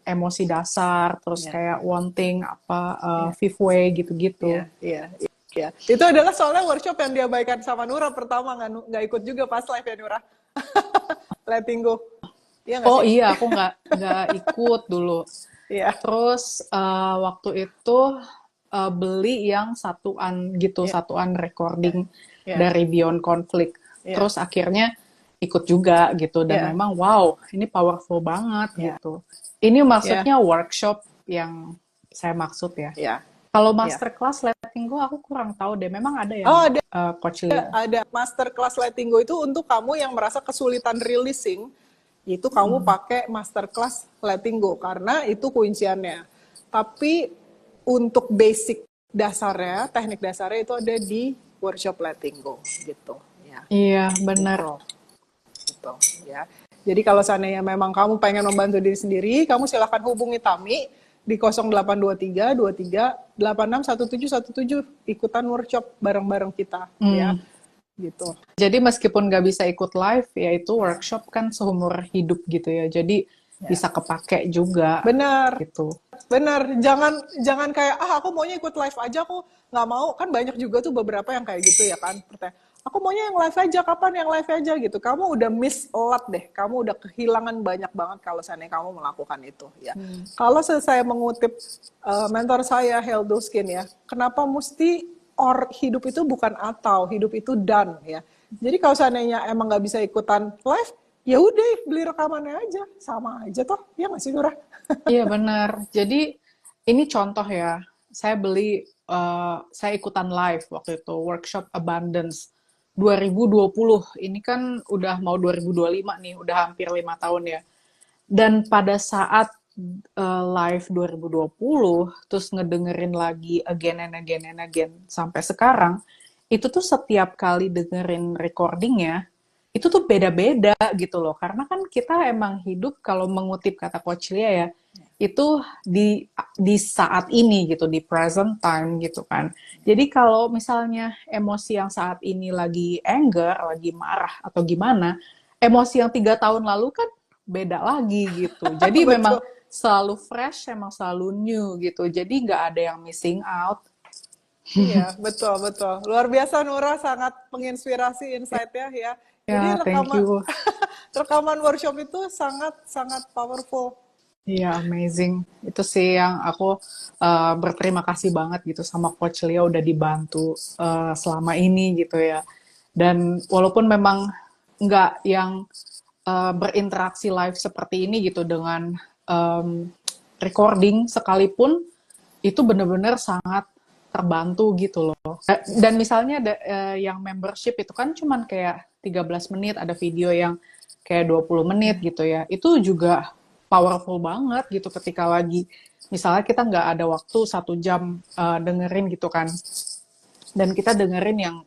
emosi dasar, terus kayak wanting fifth way gitu-gitu. Iya. Itu adalah soalnya workshop yang diabaikan sama Nura pertama, nggak ikut juga pas live ya Nura. Letting go. Iya nggak sih? Iya, aku nggak ikut dulu. Iya. Terus waktu itu beli yang satuan gitu, satuan recording dari Beyond Conflict. Terus akhirnya ikut juga gitu, dan memang wow, ini powerful banget gitu. Ini maksudnya workshop yang saya maksud ya. Kalau masterclass letting go aku kurang tahu deh. Memang ada yang ada. Coach Lia? Ada masterclass letting go itu untuk kamu yang merasa kesulitan releasing, itu kamu pakai masterclass letting go karena itu kunciannya. Tapi untuk basic dasarnya, teknik dasarnya itu ada di workshop letting go gitu. Iya, benar. Gitu, ya. Jadi kalau seandainya memang kamu pengen membantu diri sendiri, kamu silahkan hubungi Tami di 0823 23 86 1717 ikutan workshop bareng-bareng kita, ya. Gitu. Jadi meskipun nggak bisa ikut live, ya itu workshop kan seumur hidup gitu ya. Jadi bisa kepake juga. Benar. Gitu. Benar. Jangan kayak aku maunya ikut live aja, aku nggak mau. Kan banyak juga tuh beberapa yang kayak gitu ya kan. Aku maunya yang live aja, kapan yang live aja gitu. Kamu udah miss a lot deh. Kamu udah kehilangan banyak banget kalau seandainya kamu melakukan itu, ya. Kalau saya mengutip mentor saya, Heldo Skin, ya. Kenapa mesti hidup itu bukan atau, hidup itu done, ya. Jadi kalau seandainya emang nggak bisa ikutan live, ya udah beli rekamannya aja, sama aja toh, ya nggak sih Nura? Iya benar. Jadi ini contoh ya, saya saya ikutan live waktu itu workshop Abundance 2020. Ini kan udah mau 2025 nih, udah hampir 5 tahun ya. Dan pada saat live 2020, terus ngedengerin lagi again and again sampai sekarang, itu tuh setiap kali dengerin recordingnya, itu tuh beda-beda gitu loh. Karena kan kita emang hidup, kalau mengutip kata Coach Lia ya, itu di saat ini gitu, di present time gitu kan. Jadi kalau misalnya emosi yang saat ini lagi anger, lagi marah atau gimana, emosi yang 3 tahun lalu kan beda lagi gitu. Jadi memang selalu fresh, emang selalu new gitu. Jadi nggak ada yang missing out. Iya, betul. Luar biasa Nura, sangat menginspirasi insight-nya ya. Jadi rekaman workshop itu sangat powerful. Iya, amazing. Itu sih yang aku berterima kasih banget gitu sama Coach Lia udah dibantu selama ini gitu ya. Dan walaupun memang nggak yang berinteraksi live seperti ini gitu dengan recording sekalipun, itu benar-benar sangat terbantu gitu loh. Dan misalnya yang membership itu kan cuman kayak 13 menit, ada video yang kayak 20 menit gitu ya. Itu juga powerful banget gitu ketika lagi misalnya kita nggak ada waktu 1 jam dengerin gitu kan, dan kita dengerin yang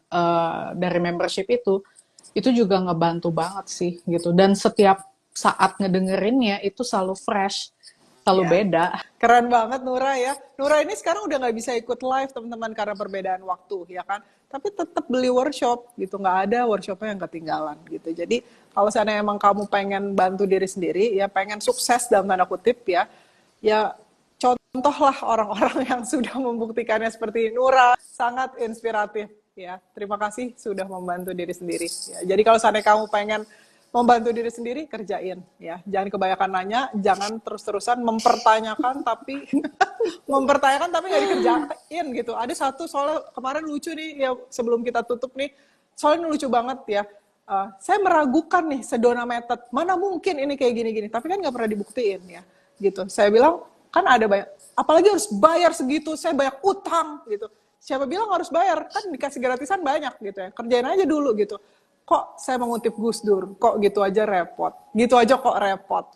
dari membership itu juga ngebantu banget sih gitu, dan setiap saat ngedengerinnya itu selalu fresh, selalu beda. Keren banget Nura ya. Nura ini sekarang udah nggak bisa ikut live teman-teman karena perbedaan waktu ya kan. tapi tetap beli workshop gitu, nggak ada workshopnya yang ketinggalan gitu. Jadi kalau seandainya emang kamu pengen bantu diri sendiri, ya pengen sukses dalam tanda kutip ya, ya contohlah orang-orang yang sudah membuktikannya seperti Nura, sangat inspiratif ya. Terima kasih sudah membantu diri sendiri. Ya, jadi kalau seandainya kamu pengen membantu diri sendiri, kerjain ya. Jangan kebanyakan nanya, jangan terus-terusan mempertanyakan tapi nggak dikerjain gitu. Ada satu soalnya kemarin lucu nih ya, sebelum kita tutup nih, soalnya lucu banget ya. Saya meragukan nih Sedona Method, mana mungkin ini kayak gini-gini, tapi kan nggak pernah dibuktiin ya gitu. Saya bilang kan ada banyak, apalagi harus bayar segitu, saya banyak utang gitu. Siapa bilang harus bayar, kan dikasih gratisan banyak gitu ya, kerjain aja dulu gitu. Kok saya mengutip Gus Dur, kok gitu aja repot, gitu aja kok repot.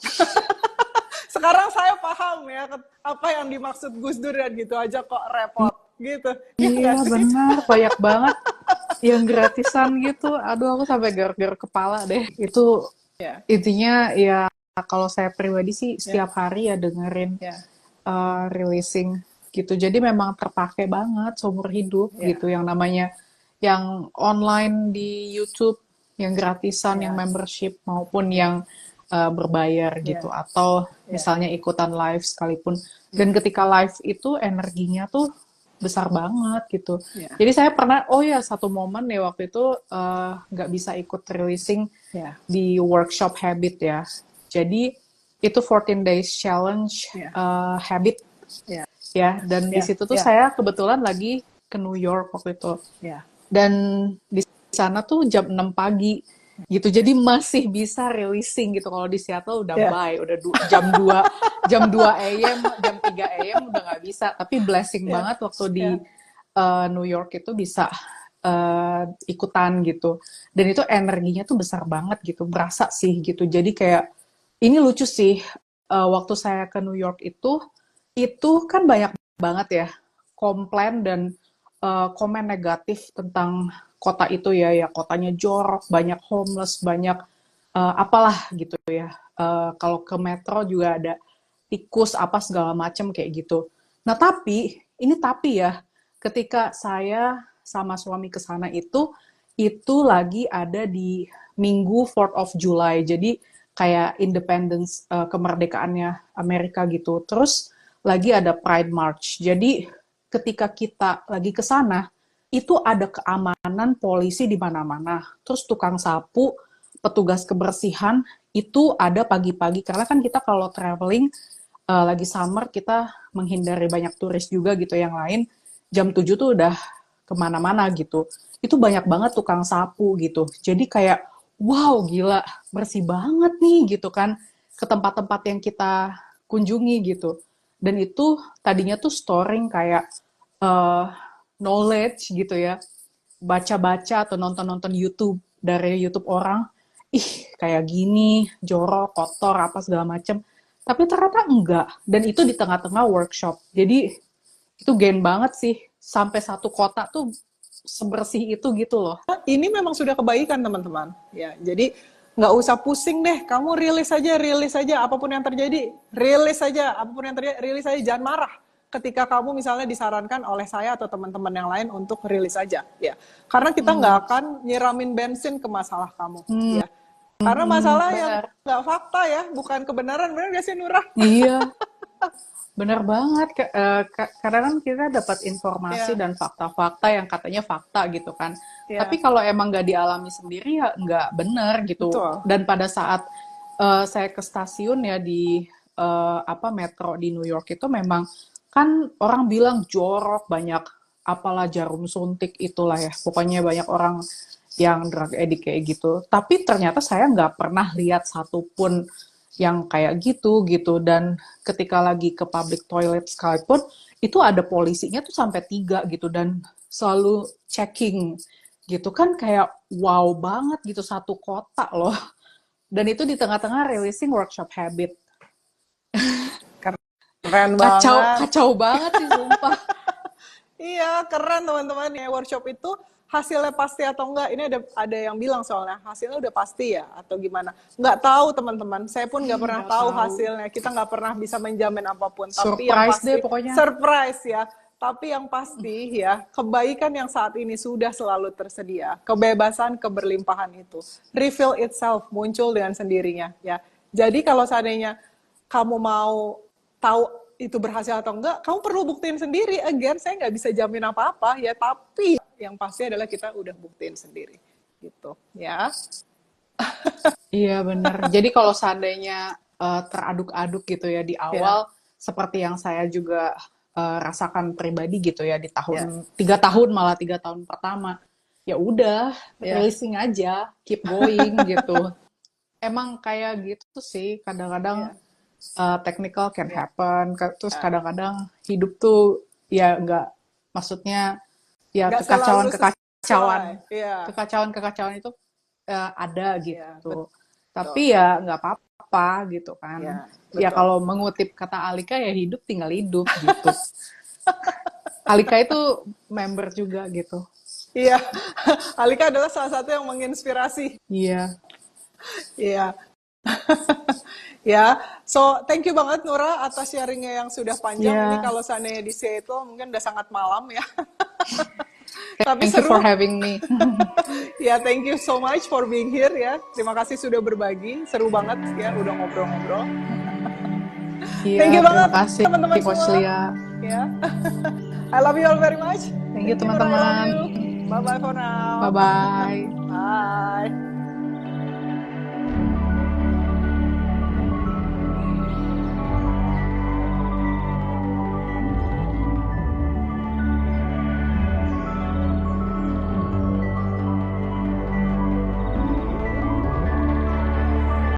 Sekarang saya paham ya apa yang dimaksud Gus Dur dan gitu aja kok repot gitu. Iya benar, banyak banget yang gratisan gitu. Aduh, aku sampai garuk-garuk kepala deh. Itu intinya ya kalau saya pribadi sih setiap hari ya dengerin releasing gitu. Jadi memang terpakai banget seumur hidup gitu. Yang namanya yang online di YouTube, yang gratisan, yang membership maupun yang berbayar gitu, atau misalnya ikutan live sekalipun. Dan ketika live itu energinya tuh besar banget gitu. Jadi saya pernah, satu momen ya waktu itu nggak bisa ikut releasing di workshop habit ya. Jadi itu 14 days challenge habit ya. Dan di situ tuh saya kebetulan lagi ke New York waktu itu. Dan di sana tuh jam 6 pagi gitu. Jadi masih bisa releasing gitu. Kalau di Seattle udah bye, udah jam 2 AM, jam 3 AM udah nggak bisa. Tapi blessing banget waktu di New York itu bisa ikutan gitu. Dan itu energinya tuh besar banget gitu. Berasa sih gitu. Jadi kayak ini lucu sih. Waktu saya ke New York itu kan banyak banget ya komplain dan komen negatif tentang kota itu ya kotanya jorok, banyak homeless, banyak apalah gitu ya. Kalau ke metro juga ada tikus apa segala macam kayak gitu. Nah tapi ya, ketika saya sama suami ke sana itu lagi ada di Minggu 4th of July, jadi kayak Independence, kemerdekaannya Amerika gitu. Terus lagi ada Pride March. Jadi ketika kita lagi ke sana itu ada keamanan polisi di mana-mana. Terus tukang sapu, petugas kebersihan itu ada pagi-pagi karena kan kita kalau traveling lagi summer kita menghindari banyak turis juga gitu yang lain. Jam 7 tuh udah kemana-mana gitu. Itu banyak banget tukang sapu gitu. Jadi kayak wow gila bersih banget nih gitu kan ke tempat-tempat yang kita kunjungi gitu. Dan itu tadinya tuh storing kayak knowledge gitu ya, baca-baca atau nonton-nonton YouTube dari YouTube orang, kayak gini, jorok, kotor, apa segala macem. Tapi ternyata enggak, dan itu di tengah-tengah workshop. Jadi itu gain banget sih, sampai satu kota tuh sebersih itu gitu loh. Ini memang sudah kebaikan teman-teman. Ya, jadi nggak usah pusing deh, kamu rilis aja, apapun yang terjadi, rilis aja, jangan marah. Ketika kamu misalnya disarankan oleh saya atau teman-teman yang lain untuk rilis aja, ya, karena kita nggak akan nyiramin bensin ke masalah kamu, ya, karena masalah yang nggak fakta ya, bukan kebenaran, benar nggak sih Nurah? Iya, benar banget. Karena kan kita dapat informasi dan fakta-fakta yang katanya fakta gitu kan, tapi kalau emang nggak dialami sendiri ya nggak benar gitu. Betul. Dan pada saat saya ke stasiun ya di metro di New York itu memang kan orang bilang jorok, banyak apalah jarum suntik itulah ya. Pokoknya banyak orang yang drug addict kayak gitu. Tapi ternyata saya nggak pernah lihat satupun yang kayak gitu. Dan ketika lagi ke public toilet sekalipun, itu ada polisinya tuh sampai 3 gitu. Dan selalu checking gitu kan kayak wow banget gitu satu kota loh. Dan itu di tengah-tengah releasing workshop habit. Keren banget. Kacau banget sih sumpah. Iya, keren teman-teman ya. Workshop itu hasilnya pasti atau enggak? Ini ada yang bilang soalnya hasilnya udah pasti ya atau gimana? Nggak tahu teman-teman. Saya pun nggak pernah tahu hasilnya. Kita nggak pernah bisa menjamin apapun. Tapi surprise yang pasti, deh pokoknya. Surprise ya. Tapi yang pasti ya, kebaikan yang saat ini sudah selalu tersedia, kebebasan, keberlimpahan itu, reveal itself, muncul dengan sendirinya ya. Jadi kalau seandainya kamu mau tahu itu berhasil atau enggak, kamu perlu buktiin sendiri. Again, saya nggak bisa jamin apa-apa ya, tapi yang pasti adalah kita udah buktiin sendiri, gitu ya. Iya benar. Jadi kalau seandainya teraduk-aduk gitu ya di Ya, awal, seperti yang saya juga rasakan pribadi gitu ya di ya, tahun 3 tahun, malah 3 tahun pertama, ya udah ya, releasing aja, keep going gitu. Emang kayak gitu sih, kadang-kadang ya, technical can ya, happen, terus ya. kadang-kadang hidup tuh ya nggak, maksudnya ya Nggak selalu kekacauan, sesuai. Ya, kekacauan itu ada ya, gitu. betul. Tapi ya nggak apa-apa gitu kan. Ya, Ya betul. kalau mengutip kata Alika ya hidup tinggal hidup gitu. Alika itu member juga gitu. Iya, Alika adalah salah satu yang menginspirasi. Iya. Iya. Ya, so thank you banget Nura atas sharingnya yang sudah panjang. Ini Iya. kalau seandainya di Seattle mungkin udah sangat malam ya. Tapi Thank you for seru. having me. Ya, thank you so much for being here ya. Terima kasih sudah berbagi. Seru banget ya, udah ngobrol-ngobrol. Iya, Thank you terima banget kasih teman-teman Coach semua. Lia. Ya. I love you all very much. Thank you Thank you Nura, I love teman-teman. you. Bye bye for now. Bye-bye. Bye.